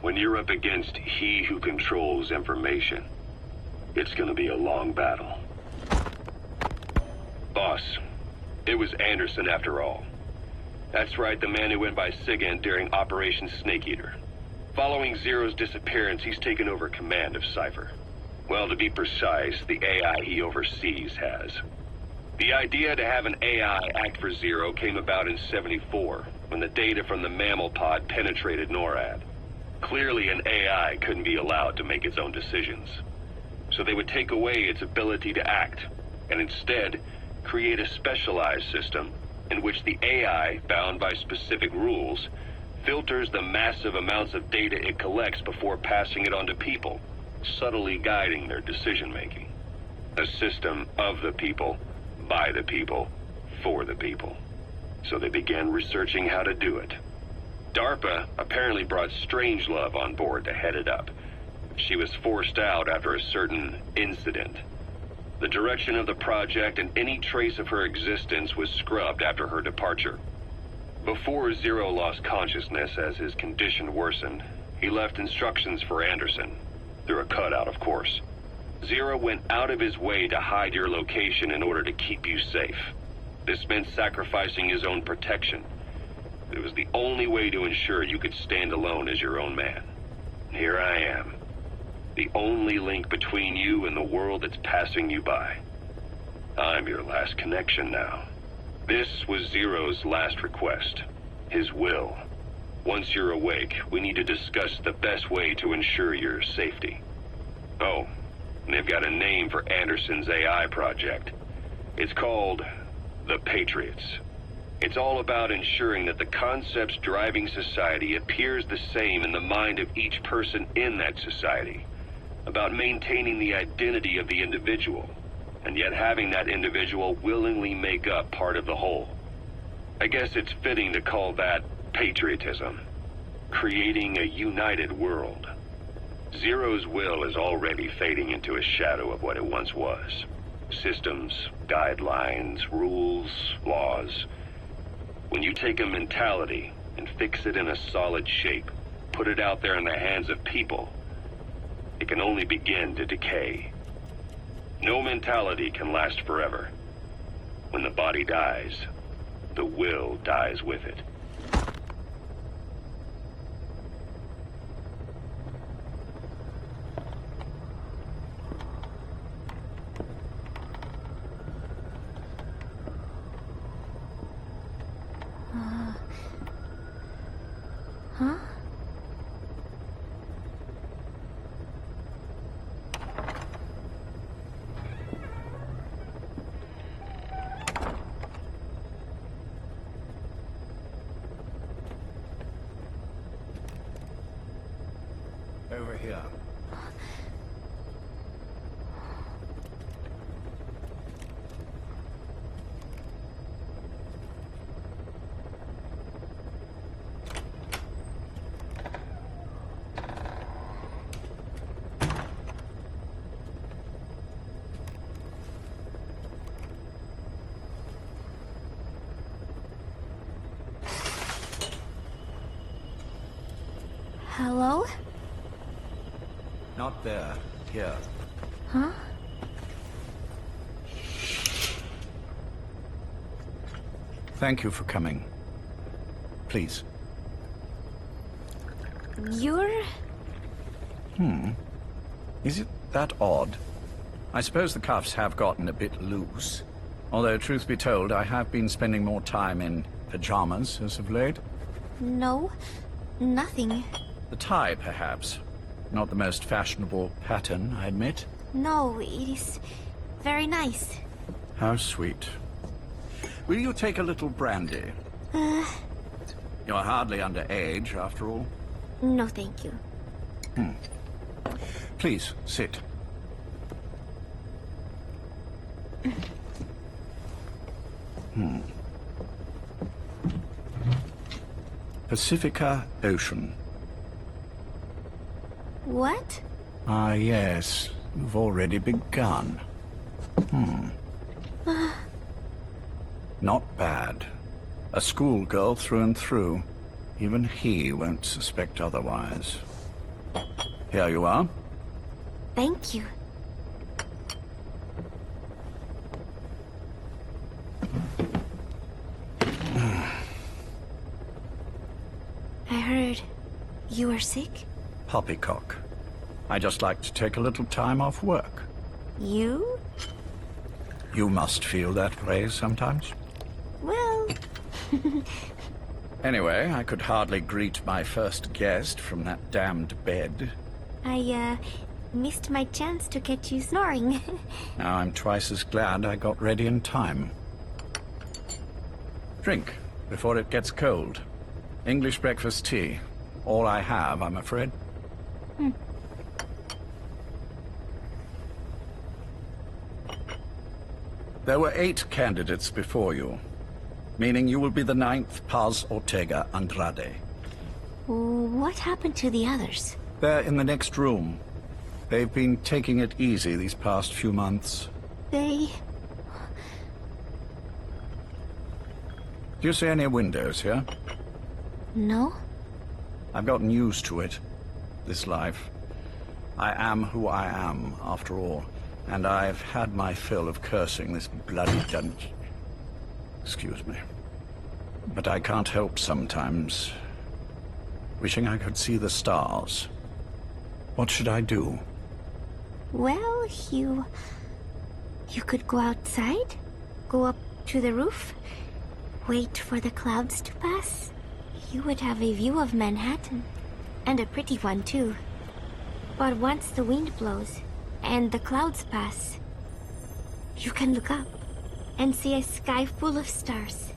when you're up against he who controls information, it's gonna be a long battle. Boss, it was Anderson after all. That's right, the man who went by SIGINT during Operation Snake Eater. Following Zero's disappearance, he's taken over command of Cypher. Well, to be precise, the AI he oversees has. The idea to have an AI act for Zero came about in '74, when the data from the mammal pod penetrated NORAD. Clearly, an AI couldn't be allowed to make its own decisions. So they would take away its ability to act, and instead, create a specialized system in which the AI, bound by specific rules, filters the massive amounts of data it collects before passing it on to people, subtly guiding their decision-making. A system of the people, by the people, for the people. So they began researching how to do it. DARPA apparently brought Strangelove on board to head it up. She was forced out after a certain incident. The direction of the project and any trace of her existence was scrubbed after her departure. Before Zero lost consciousness as his condition worsened, he left instructions for Anderson, through a cutout, of course. Zero went out of his way to hide your location in order to keep you safe. This meant sacrificing his own protection. It was the only way to ensure you could stand alone as your own man. And here I am, the only link between you and the world that's passing you by. I'm your last connection now. This was Zero's last request, his will. Once you're awake, we need to discuss the best way to ensure your safety. Oh, and they've got a name for Anderson's AI project. It's called the Patriots. It's all about ensuring that the concepts driving society appears the same in the mind of each person in that society. About maintaining the identity of the individual, and yet having that individual willingly make up part of the whole. I guess it's fitting to call that patriotism. Creating a united world. Zero's will is already fading into a shadow of what it once was. Systems, guidelines, rules, laws. When you take a mentality and fix it in a solid shape, put it out there in the hands of people, it can only begin to decay. No mentality can last forever. When the body dies, the will dies with it.
Huh?
Over here.
Hello?
Not there. Here.
Huh?
Thank you for coming. Please.
You're...
Is it that odd? I suppose the cuffs have gotten a bit loose. Although, truth be told, I have been spending more time in pajamas as of late.
No, nothing.
The tie, perhaps. Not the most fashionable pattern, I admit.
No, it is very nice.
How sweet. Will you take a little brandy? You're hardly underage, after all.
No, thank you.
Please, sit. Pacifica Ocean.
What?
Ah, yes. You've already begun. Not bad. A schoolgirl through and through. Even he won't suspect otherwise. Here you are.
Thank you. I heard you were sick?
Poppycock. I just like to take a little time off work.
You?
You must feel that way sometimes.
Well...
Anyway, I could hardly greet my first guest from that damned bed.
I, missed my chance to catch you snoring.
Now I'm twice as glad I got ready in time. Drink, before it gets cold. English breakfast tea. All I have, I'm afraid. There were 8 candidates before you, meaning you will be the 9th Paz Ortega Andrade.
What happened to the others?
They're in the next room. They've been taking it easy these past few months.
They...
Do you see any windows here?
No?
I've gotten used to it, this life. I am who I am, after all, and I've had my fill of cursing this bloody dungeon. Excuse me. But I can't help sometimes wishing I could see the stars. What should I do?
Well, you could go outside, go up to the roof, wait for the clouds to pass. You would have a view of Manhattan, and a pretty one too. But once the wind blows, and the clouds pass, you can look up and see a sky full of stars.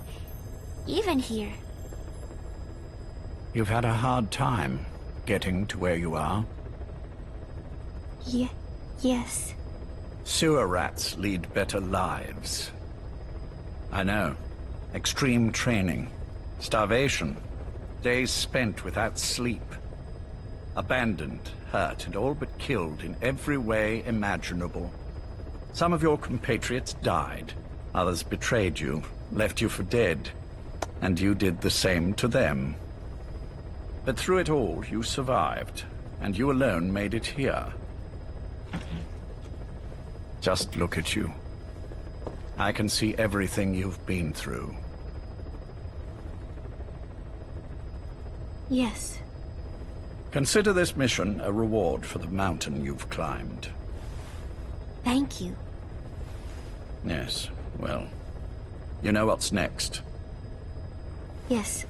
even here.
You've had a hard time getting to where you are.
Yes.
Sewer rats lead better lives. I know. Extreme training, starvation, days spent without sleep. Abandoned, hurt, and all but killed in every way imaginable. Some of your compatriots died. Others betrayed you, left you for dead. And you did the same to them. But through it all, you survived. And you alone made it here. Just look at you. I can see everything you've been through.
Yes.
Consider this mission a reward for the mountain you've climbed.
Thank you.
Yes, well, you know what's next.
Yes.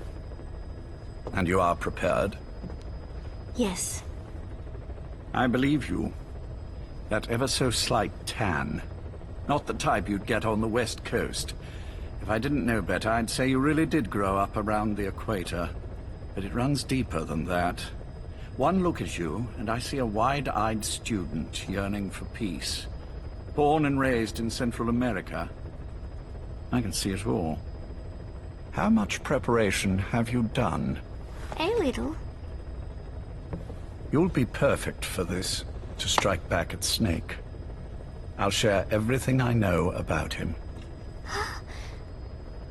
And you are prepared?
Yes.
I believe you. That ever so slight tan. Not the type you'd get on the West Coast. If I didn't know better, I'd say you really did grow up around the equator. But it runs deeper than that. One look at you, and I see a wide-eyed student yearning for peace. Born and raised in Central America. I can see it all. How much preparation have you done?
A little.
You'll be perfect for this, to strike back at Snake. I'll share everything I know about him.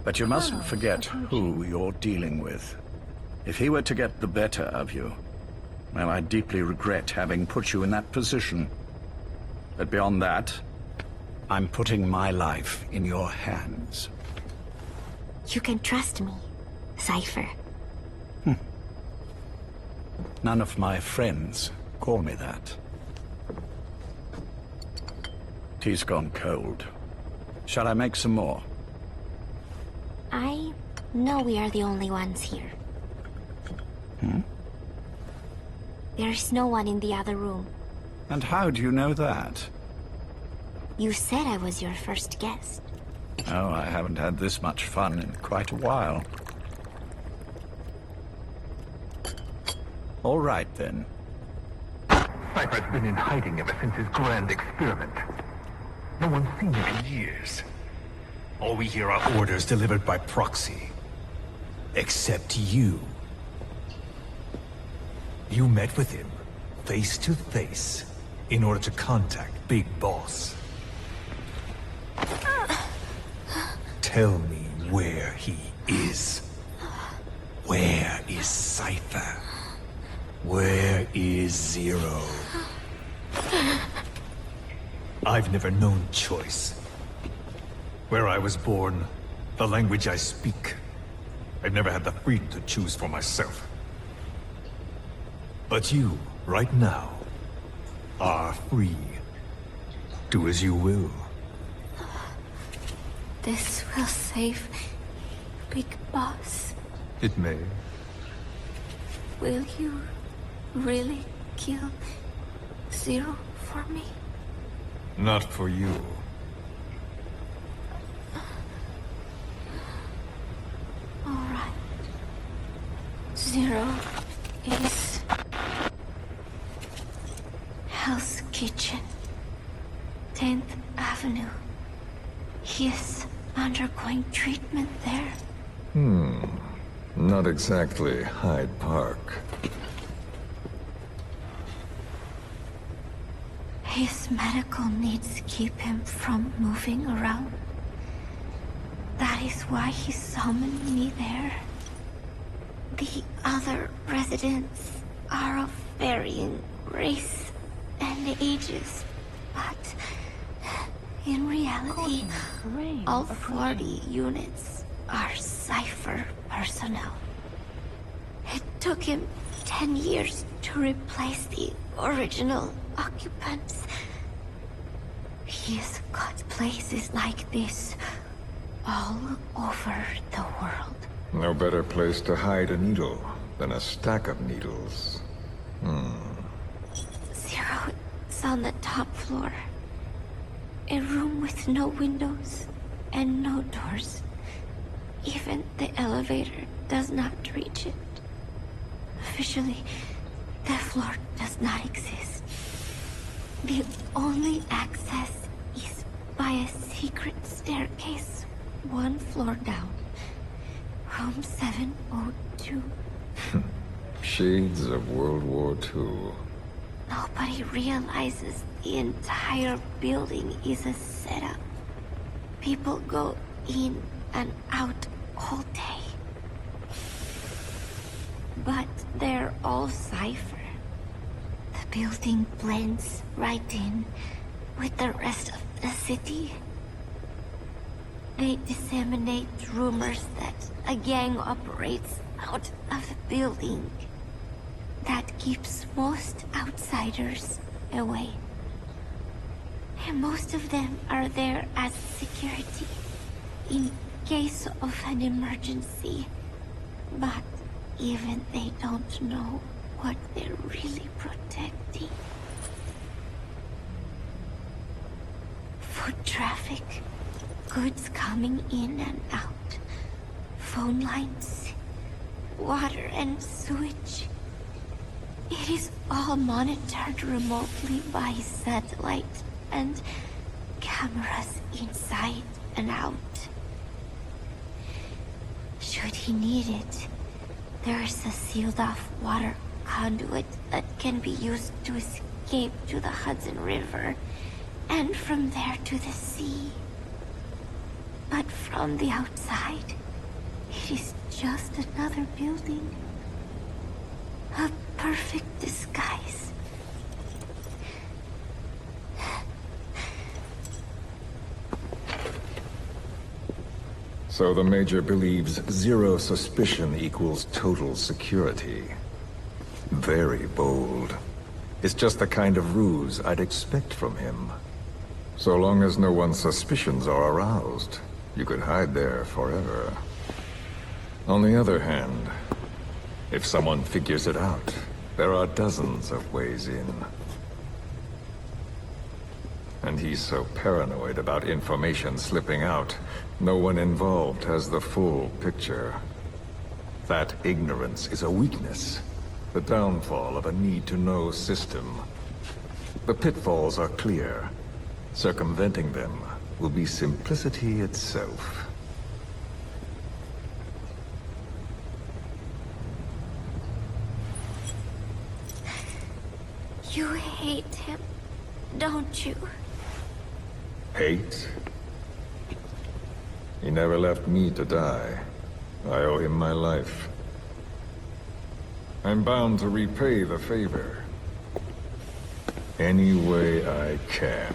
But you mustn't forget who you're dealing with. If he were to get the better of you, well, I deeply regret having put you in that position. But beyond that, I'm putting my life in your hands.
You can trust me, Cypher.
None of my friends call me that. Tea's gone cold. Shall I make some more?
I know we are the only ones here. There's no one in the other room.
And how do you know that?
You said I was your first guest.
Oh, I haven't had this much fun in quite a while. All right, then.
Cypher's been in hiding ever since his grand experiment. No one's seen him in years.
All we hear are orders delivered by proxy. Except you. You met with him, face to face, in order to contact Big Boss. Tell me where he is. Where is Cypher? Where is Zero? I've never known choice. Where I was born, the language I speak, I've never had the freedom to choose for myself. But you, right now, are free. Do as you will.
This will save Big Boss.
It may.
Will you really kill Zero for me?
Not for you.
All right. Zero is Hell's Kitchen, 10th Avenue. He is undergoing treatment there.
Not exactly Hyde Park.
His medical needs keep him from moving around. That is why he summoned me there. The other residents are of varying race and ages, but in reality, all 40 units are Cypher personnel. It took him 10 years to replace the original occupants. He's got places like this all over the world.
No better place to hide a needle than a stack of needles.
Zero is on the top floor. A room with no windows and no doors. Even the elevator does not reach it. Officially, the floor does not exist. The only access is by a secret staircase 1 floor down. Room 702.
Shades of World War II.
Nobody realizes the entire building is a setup. People go in and out all day. But they're all cipher. The building blends right in with the rest of the city. They disseminate rumors that a gang operates out of the building. That keeps most outsiders away. And most of them are there as security, in case of an emergency. But even they don't know what they're really protecting. Foot traffic, goods coming in and out, phone lines, water and sewage. It is all monitored remotely by satellite and cameras inside and out. Should he need it, there's a sealed-off water conduit that can be used to escape to the Hudson River, and from there to the sea. But from the outside, it is just another building. A perfect disguise.
So the Major believes zero suspicion equals total security. Very bold. It's just the kind of ruse I'd expect from him. So long as no one's suspicions are aroused, you could hide there forever. On the other hand, if someone figures it out, there are dozens of ways in. And he's so paranoid about information slipping out, no one involved has the full picture. That ignorance is a weakness, the downfall of a need-to-know system. The pitfalls are clear. Circumventing them will be simplicity itself.
You hate him, don't you?
Hate? He never left me to die. I owe him my life. I'm bound to repay the favor. Any way I can.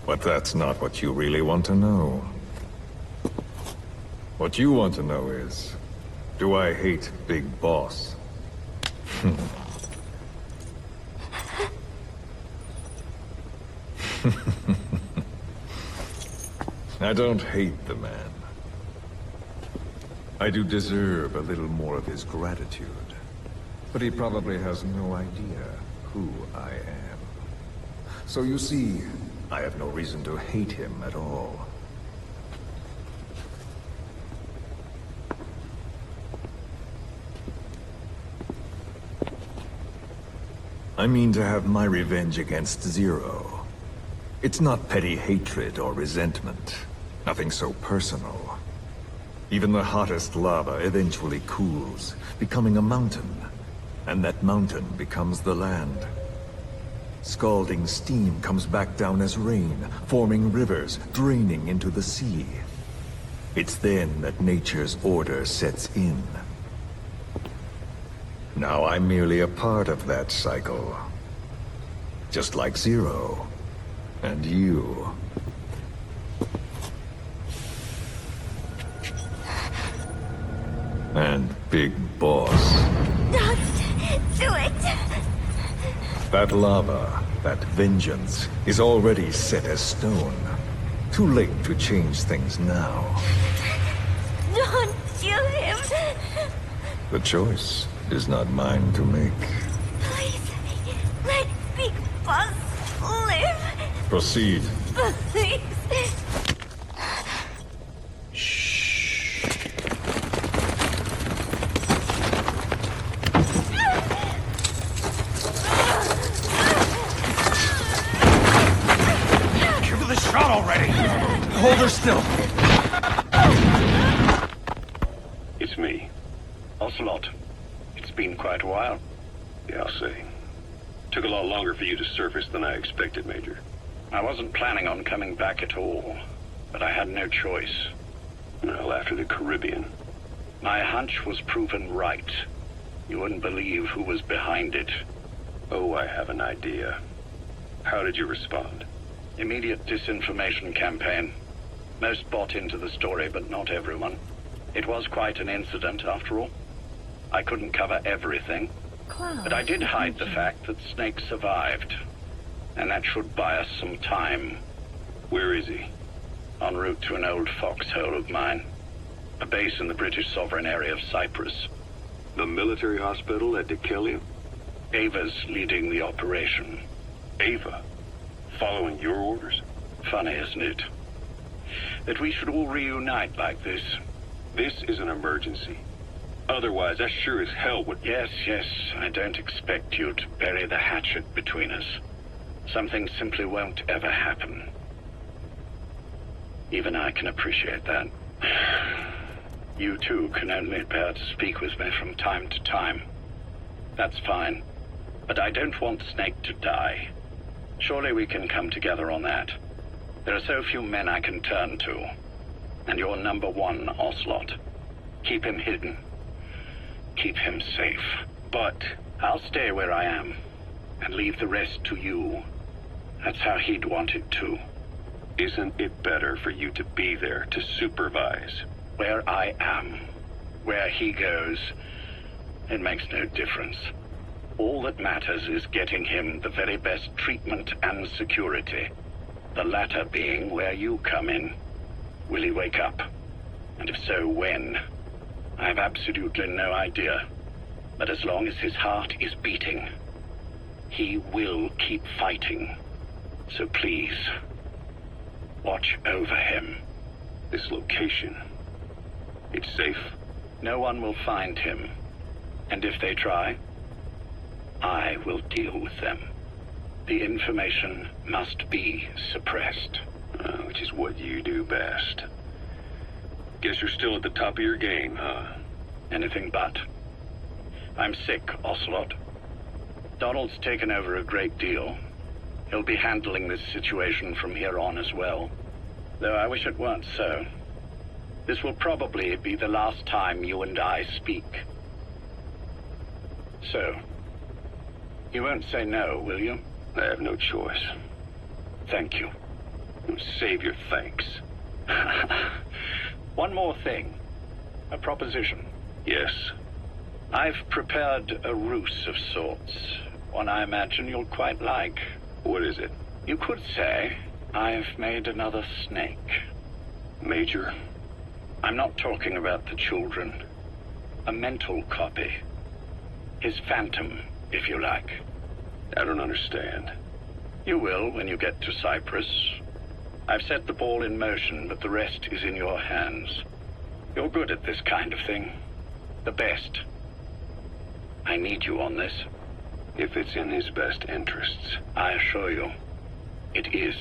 But that's not what you really want to know. What you want to know is, do I hate Big Boss? I don't hate the man. I do deserve a little more of his gratitude. But he probably has no idea who I am. So you see, I have no reason to hate him at all. I mean to have my revenge against Zero. It's not petty hatred or resentment. Nothing so personal. Even the hottest lava eventually cools, becoming a mountain. And that mountain becomes the land. Scalding steam comes back down as rain, forming rivers, draining into the sea. It's then that nature's order sets in. Now I'm merely a part of that cycle. Just like Zero. And you. And Big Boss.
Don't do it!
That lava, that vengeance, is already set as stone. Too late to change things now.
Don't kill him!
The choice is not mine to make.
Please, let Big Boss live!
Proceed.
Please!
It's me.
Ocelot. It's been quite a while.
Yeah, I'll say. Took a lot longer for you to surface than I expected, Major.
I wasn't planning on coming back at all, but I had no choice.
Well, after the Caribbean.
My hunch was proven right. You wouldn't believe who was behind it.
Oh, I have an idea. How did you respond?
Immediate disinformation campaign. Most bought into the story, but not everyone. It was quite an incident, after all. I couldn't cover everything, but I did hide the fact that Snake survived. And that should buy us some time.
Where is he?
En route to an old foxhole of mine. A base in the British sovereign area of Cyprus.
The military hospital at Deucalion?
Ava's leading the operation.
Ava? Following your orders?
Funny, isn't it? That we should all reunite like this.
This is an emergency. Otherwise, I sure as hell would...
Yes, I don't expect you to bury the hatchet between us. Something simply won't ever happen. Even I can appreciate that. You too can only bear to speak with me from time to time. That's fine. But I don't want Snake to die. Surely we can come together on that. There are so few men I can turn to. And you're number one, Ocelot. Keep him hidden. Keep him safe. But I'll stay where I am. And leave the rest to you. That's how he'd want it too.
Isn't it better for you to be there to supervise?
Where I am. Where he goes. It makes no difference. All that matters is getting him the very best treatment and security. The latter being where you come in. Will he wake up? And if so, when? I have absolutely no idea. But as long as his heart is beating, he will keep fighting. So please, watch over him.
This location, it's safe?
No one will find him. And if they try, I will deal with them. The information must be suppressed.
Which is what you do best. Guess you're still at the top of your game, huh?
Anything but. I'm sick, Ocelot. Donald's taken over a great deal. He'll be handling this situation from here on as well. Though I wish it weren't so. This will probably be the last time you and I speak. So, you won't say no, will you?
I have no choice.
Thank you.
Save your thanks.
One more thing. A proposition.
Yes?
I've prepared a ruse of sorts. One I imagine you'll quite like.
What is it?
You could say I've made another Snake.
Major?
I'm not talking about the children. A mental copy. His phantom, if you like.
I don't understand.
You will when you get to Cyprus. I've set the ball in motion, but the rest is in your hands. You're good at this kind of thing. The best. I need you on this.
If it's in his best interests.
I assure you, it is.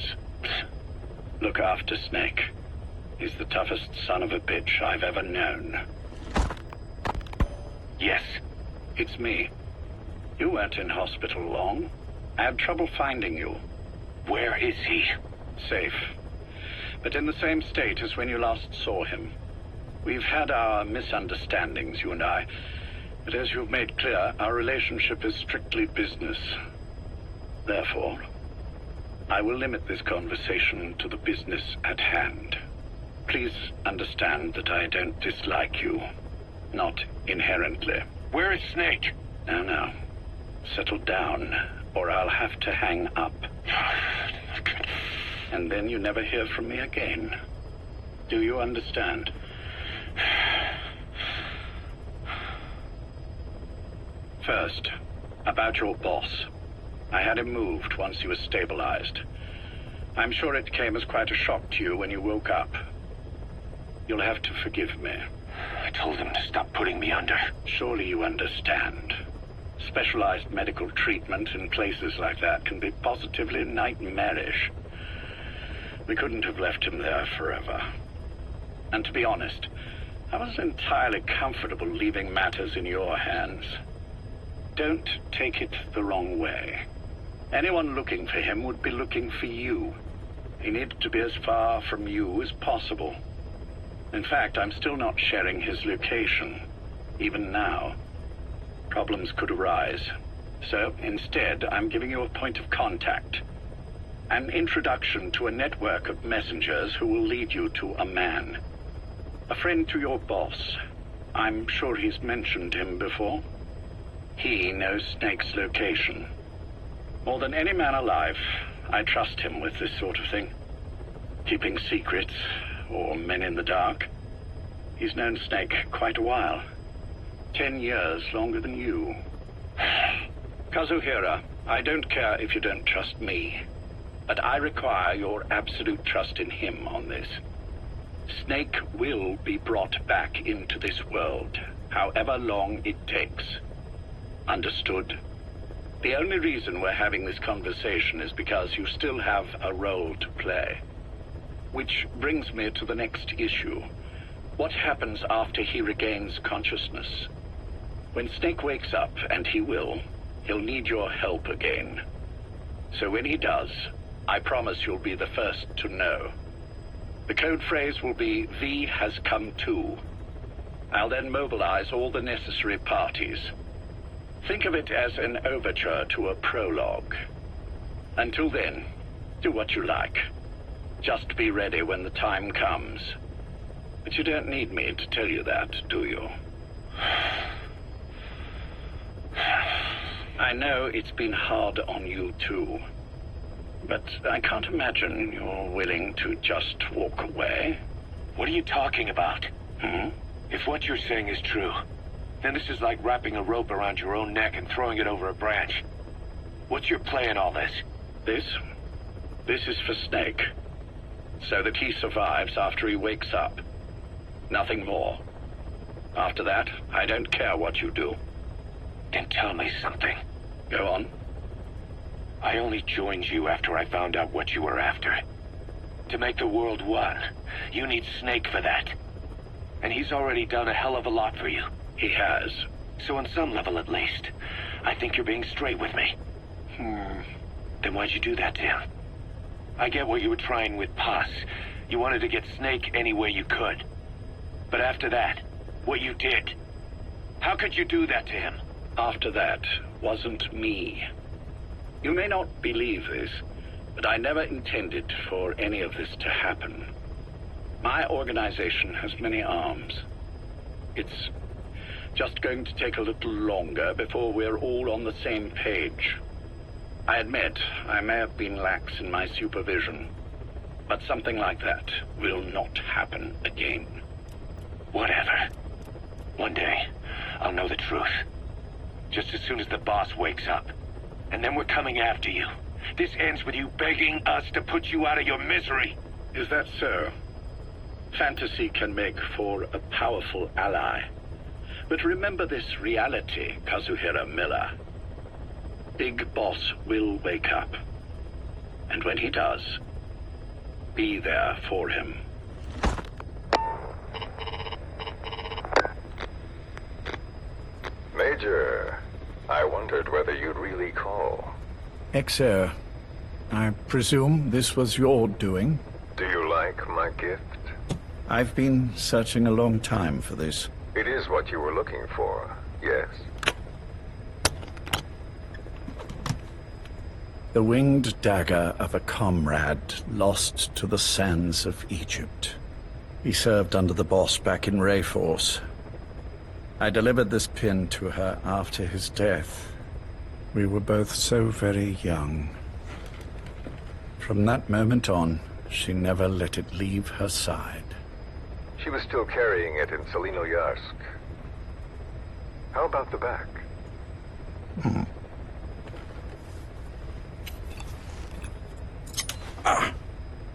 Look after Snake. He's the toughest son of a bitch I've ever known. Yes, it's me. You weren't in hospital long. I had trouble finding you.
Where is he?
Safe. But in the same state as when you last saw him. We've had our misunderstandings, you and I. But as you've made clear, our relationship is strictly business. Therefore, I will limit this conversation to the business at hand. Please understand that I don't dislike you. Not inherently.
Where is Snake?
No. Settle down, or I'll have to hang up. And then you never hear from me again. Do you understand? First, about your boss. I had him moved once he was stabilized. I'm sure it came as quite a shock to you when you woke up. You'll have to forgive me.
I told him to stop putting me under.
Surely you understand. Specialized medical treatment in places like that can be positively nightmarish. We couldn't have left him there forever. And to be honest, I wasn't entirely comfortable leaving matters in your hands. Don't take it the wrong way. Anyone looking for him would be looking for you. He needed to be as far from you as possible. In fact, I'm still not sharing his location, even now. Problems could arise. So, instead, I'm giving you a point of contact. An introduction to a network of messengers who will lead you to a man. A friend to your boss. I'm sure he's mentioned him before. He knows Snake's location. More than any man alive, I trust him with this sort of thing. Keeping secrets, or men in the dark. He's known Snake quite a while. 10 years longer than you. Kazuhira, I don't care if you don't trust me, but I require your absolute trust in him on this. Snake will be brought back into this world, however long it takes. Understood? The only reason we're having this conversation is because you still have a role to play. Which brings me to the next issue. What happens after he regains consciousness? When Snake wakes up, and he will, he'll need your help again. So when he does, I promise you'll be the first to know. The code phrase will be, V has come to. I'll then mobilize all the necessary parties. Think of it as an overture to a prologue. Until then, do what you like. Just be ready when the time comes. But you don't need me to tell you that, do you? I know it's been hard on you too. But I can't imagine you're willing to just walk away.
What are you talking about? If what you're saying is true, then this is like wrapping a rope around your own neck and throwing it over a branch. What's your play in all this?
This is for Snake. So that he survives after he wakes up. Nothing more. After that, I don't care what you do.
Then tell me something.
Go on.
I only joined you after I found out what you were after. To make the world one, you need Snake for that. And he's already done a hell of a lot for you.
He has.
So on some level at least, I think you're being straight with me. Then why'd you do that to him? I get what you were trying with Paz. You wanted to get Snake any way you could. But after that, what you did, how could you do that to him?
After that wasn't me. You may not believe this, but I never intended for any of this to happen. My organization has many arms. It's just going to take a little longer before we're all on the same page. I admit I may have been lax in my supervision, but something like that will not happen again.
Whatever. One day, I'll know the truth. Just as soon as the boss wakes up. And then we're coming after you. This ends with you begging us to put you out of your misery.
Is that so? Fantasy can make for a powerful ally. But remember this reality, Kazuhira Miller. Big Boss will wake up. And when he does, be there for him.
Major, I wondered whether you'd really call.
Exer, I presume this was your doing?
Do you like my gift?
I've been searching a long time for this.
It is what you were looking for, yes.
The winged dagger of a comrade lost to the sands of Egypt. He served under the boss back in Rayforce. I delivered this pin to her after his death. We were both so very young. From that moment on, she never let it leave her side.
She was still carrying it in Selinoyarsk. How about the back?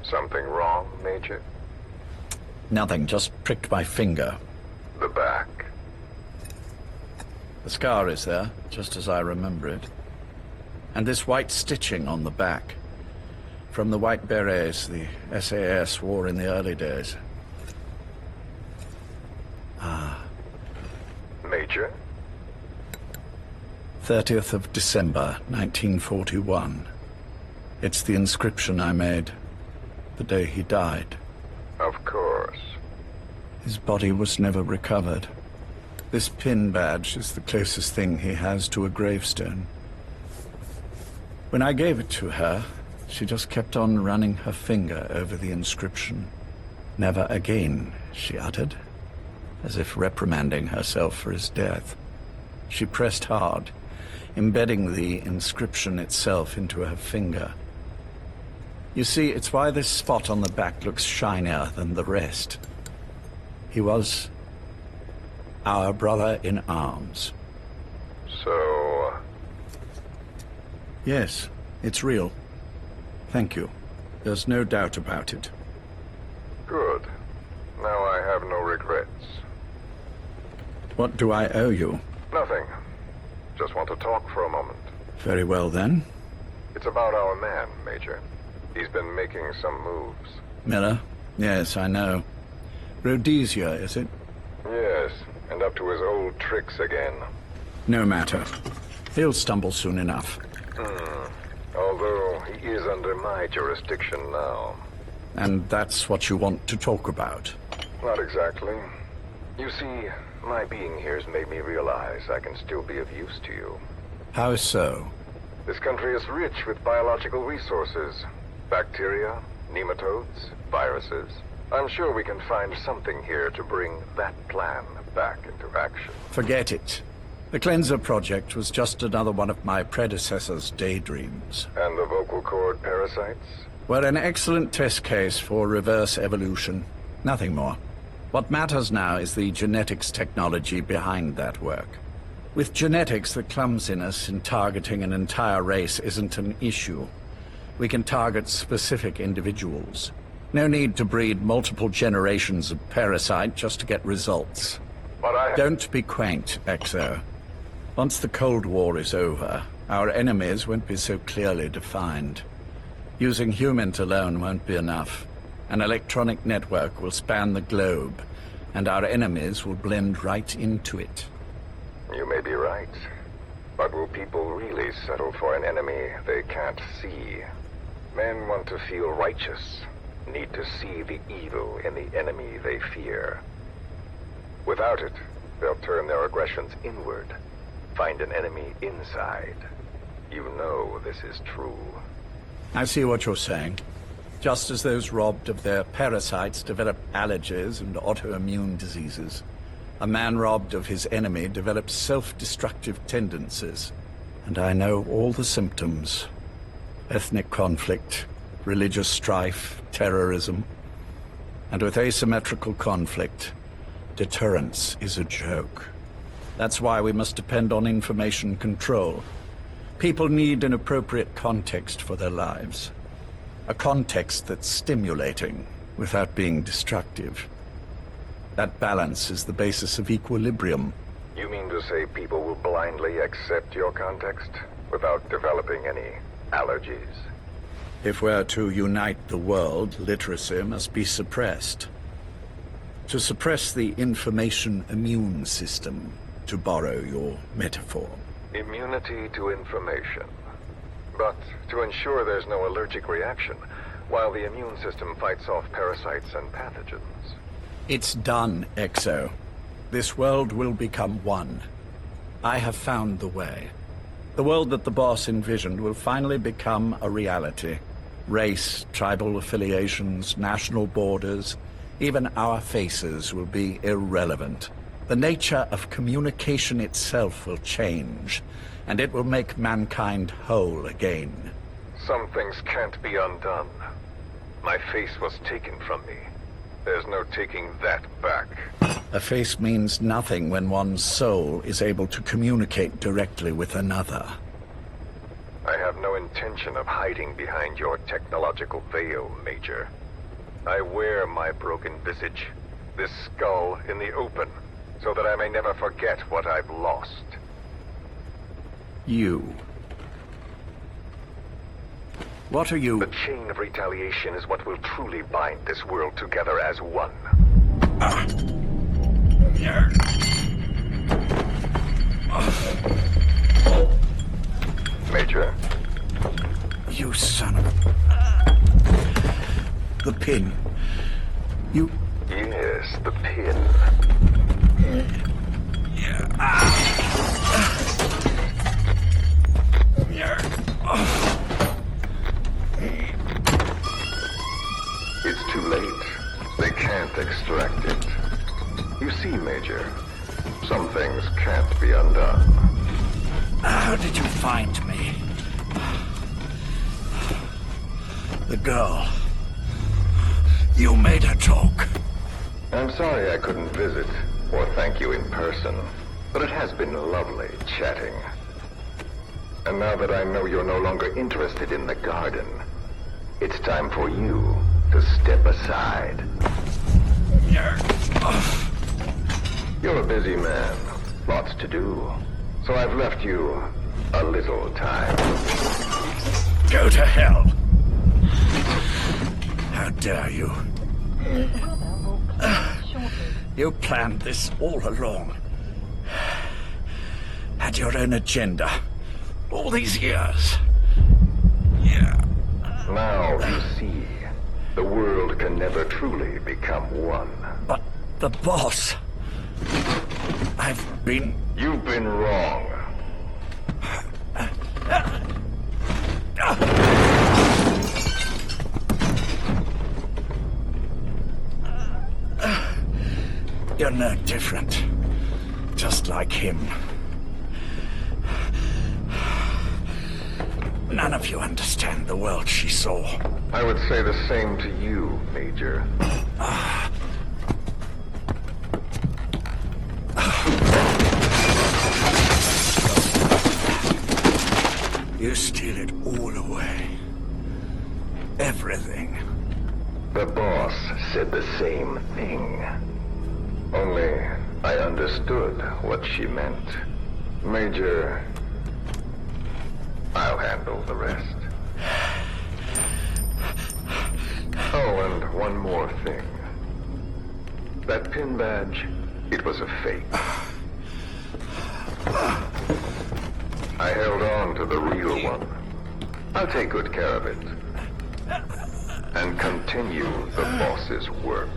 Something wrong, Major?
Nothing, just pricked my finger.
The back.
The scar is there, just as I remember it. And this white stitching on the back. From the white berets the SAS wore in the early days.
Major?
30th of December, 1941. It's the inscription I made the day he died.
Of course.
His body was never recovered. This pin badge is the closest thing he has to a gravestone. When I gave it to her, she just kept on running her finger over the inscription. Never again, she uttered, as if reprimanding herself for his death. She pressed hard, embedding the inscription itself into her finger. You see, it's why this spot on the back looks shinier than the rest. He was our brother in arms.
So...
Yes, it's real. Thank you. There's no doubt about it.
Good. Now I have no regrets.
What do I owe you?
Nothing. Just want to talk for a moment.
Very well, then.
It's about our man, Major. He's been making some moves.
Miller? Yes, I know. Rhodesia, is it?
Yes, and up to his old tricks again.
No matter. He'll stumble soon enough.
Although he is under my jurisdiction now.
And that's what you want to talk about?
Not exactly. You see, my being here's made me realize I can still be of use to you.
How so?
This country is rich with biological resources. Bacteria, nematodes, viruses. I'm sure we can find something here to bring that plan back into action.
Forget it. The Cleanser Project was just another one of my predecessor's daydreams.
And the vocal cord parasites?
Were an excellent test case for reverse evolution. Nothing more. What matters now is the genetics technology behind that work. With genetics, the clumsiness in targeting an entire race isn't an issue. We can target specific individuals. No need to breed multiple generations of parasite just to get results.
But
Don't be quaint, Exo. Once the Cold War is over, our enemies won't be so clearly defined. Using humans alone won't be enough. An electronic network will span the globe, and our enemies will blend right into it.
You may be right. But will people really settle for an enemy they can't see? Men want to feel righteous, need to see the evil in the enemy they fear. Without it, they'll turn their aggressions inward, find an enemy inside. You know this is true.
I see what you're saying. Just as those robbed of their parasites develop allergies and autoimmune diseases, a man robbed of his enemy develops self-destructive tendencies. And I know all the symptoms. Ethnic conflict, religious strife, terrorism. And with asymmetrical conflict, deterrence is a joke. That's why we must depend on information control. People need an appropriate context for their lives. A context that's stimulating without being destructive. That balance is the basis of equilibrium.
You mean to say people will blindly accept your context without developing any allergies?
If we're to unite the world, literacy must be suppressed. To suppress the information immune system, to borrow your metaphor.
Immunity to information. But to ensure there's no allergic reaction, while the immune system fights off parasites and pathogens.
It's done, Exo. This world will become one. I have found the way. The world that the boss envisioned will finally become a reality. Race, tribal affiliations, national borders, even our faces will be irrelevant. The nature of communication itself will change, and it will make mankind whole again.
Some things can't be undone. My face was taken from me. There's no taking that back.
A face means nothing when one's soul is able to communicate directly with another.
I have no intention of hiding behind your technological veil, Major. I wear my broken visage, this skull, in the open, so that I may never forget what I've lost.
You. What are you?
The chain of retaliation is what will truly bind this world together as one.
pin. You...
Yes, the pin. It's too late. They can't extract it. You see, Major, some things can't be undone.
How did you find me? The girl. You made her talk.
I'm sorry I couldn't visit or thank you in person, but it has been lovely chatting. And now that I know you're no longer interested in the garden, it's time for you to step aside. You're a busy man, lots to do, so I've left you a little time.
Go to hell! How dare you? You planned this all along. Had your own agenda. All these years.
Now you see, the world can never truly become one.
But the boss... I've been...
You've been wrong.
You're no different. Just like him. None of you understand the world she saw.
I would say the same to you, Major.
You steal it all away. Everything.
The boss said the same thing. Only I understood what she meant. Major, I'll handle the rest. Oh, and one more thing. That pin badge, it was a fake. I held on to the real one. I'll take good care of it. And continue the boss's work.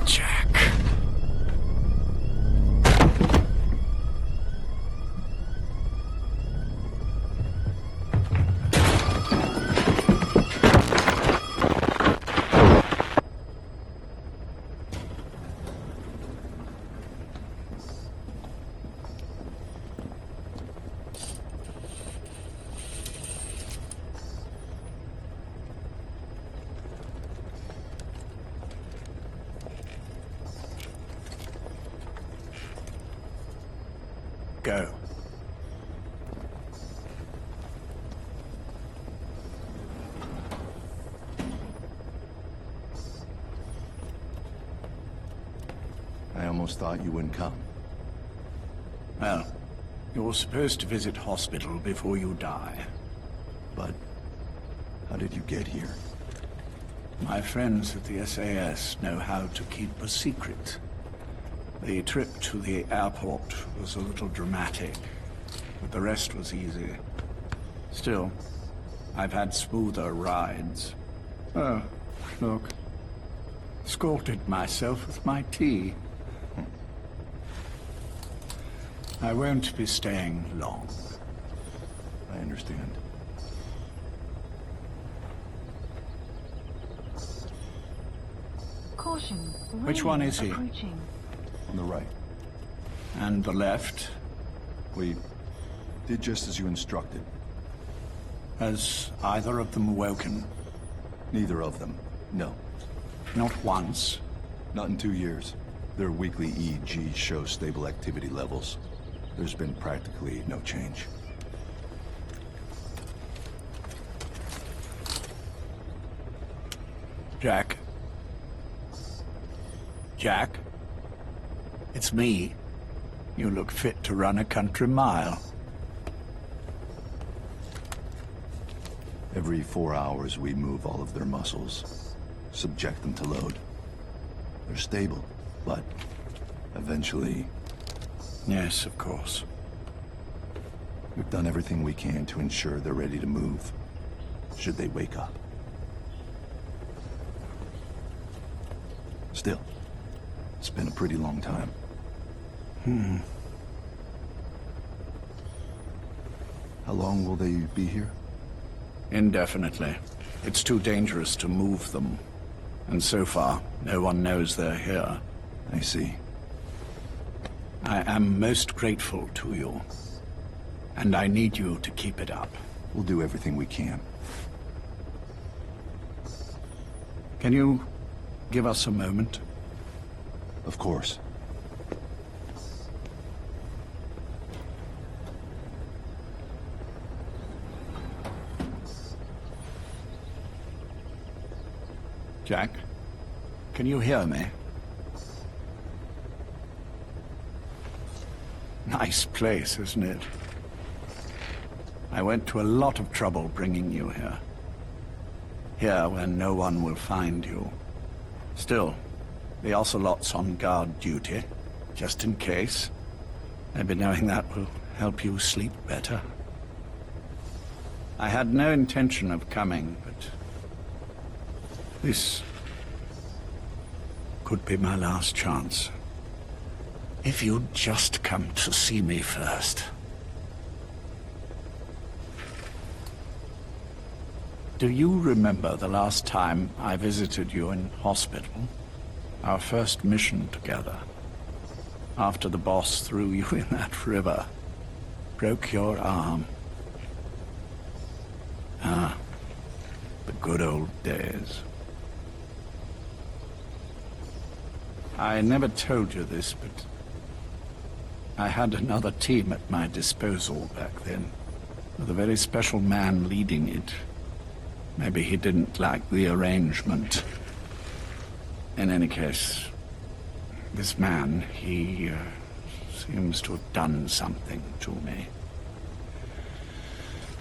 Jack. Go.
I almost thought you wouldn't come.
Well, you're supposed to visit hospital before you die.
But how did you get here?
My friends at the SAS know how to keep a secret. The trip to the airport was a little dramatic, but the rest was easy. Still, I've had smoother rides. Oh, look. Escorted myself with my tea. I won't be staying long.
I understand.
Caution.
Which one is he?
Approaching.
On the right.
And the left?
We did just as you instructed.
Has either of them awoken?
Neither of them. No.
Not once?
Not in 2 years. Their weekly EEGs show stable activity levels. There's been practically no change.
Jack? Jack? It's me. You look fit to run a country mile.
Every 4 hours we move all of their muscles, subject them to load. They're stable, but Eventually.
Yes, of course.
We've done everything we can to ensure they're ready to move, should they wake up. Still, it's been a pretty long time. How long will they be here?
Indefinitely. It's too dangerous to move them. And so far, no one knows they're here.
I see.
I am most grateful to you. And I need you to keep it up.
We'll do everything we can.
Can you give us a moment?
Of course.
Jack, can you hear me? Nice place, isn't it? I went to a lot of trouble bringing you here. Here, where no one will find you. Still, the Ocelot's on guard duty, just in case. Maybe knowing that will help you sleep better. I had no intention of coming, but this could be my last chance. If you'd just come to see me first. Do you remember the last time I visited you in hospital? Our first mission together. After the boss threw you in that river. Broke your arm. Ah, the good old days. I never told you this, but I had another team at my disposal back then, with a very special man leading it. Maybe he didn't like the arrangement. In any case, this man, he seems to have done something to me.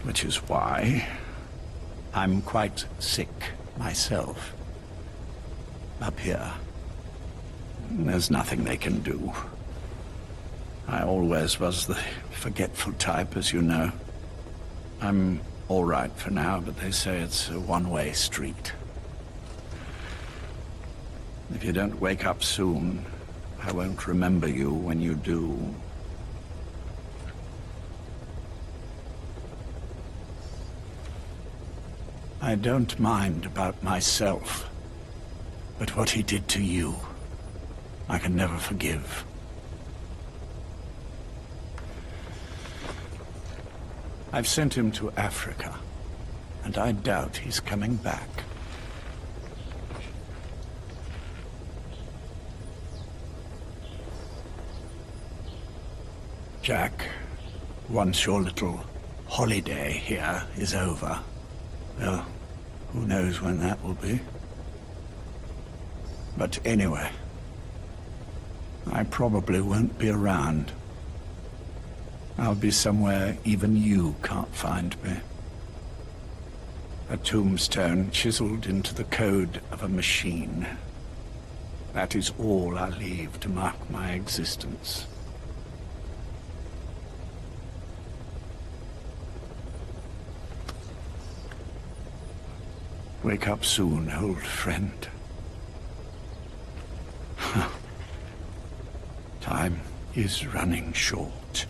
Which is why I'm quite sick myself. Up here. There's nothing they can do. I always was the forgetful type, as you know. I'm all right for now, but they say it's a one-way street. If you don't wake up soon, I won't remember you when you do. I don't mind about myself, but what he did to you, I can never forgive. I've sent him to Africa, and I doubt he's coming back. Jack, once your little holiday here is over, well, who knows when that will be? But anyway, I probably won't be around. I'll be somewhere even you can't find me. A tombstone chiseled into the code of a machine. That is all I leave to mark my existence. Wake up soon, old friend. Time is running short.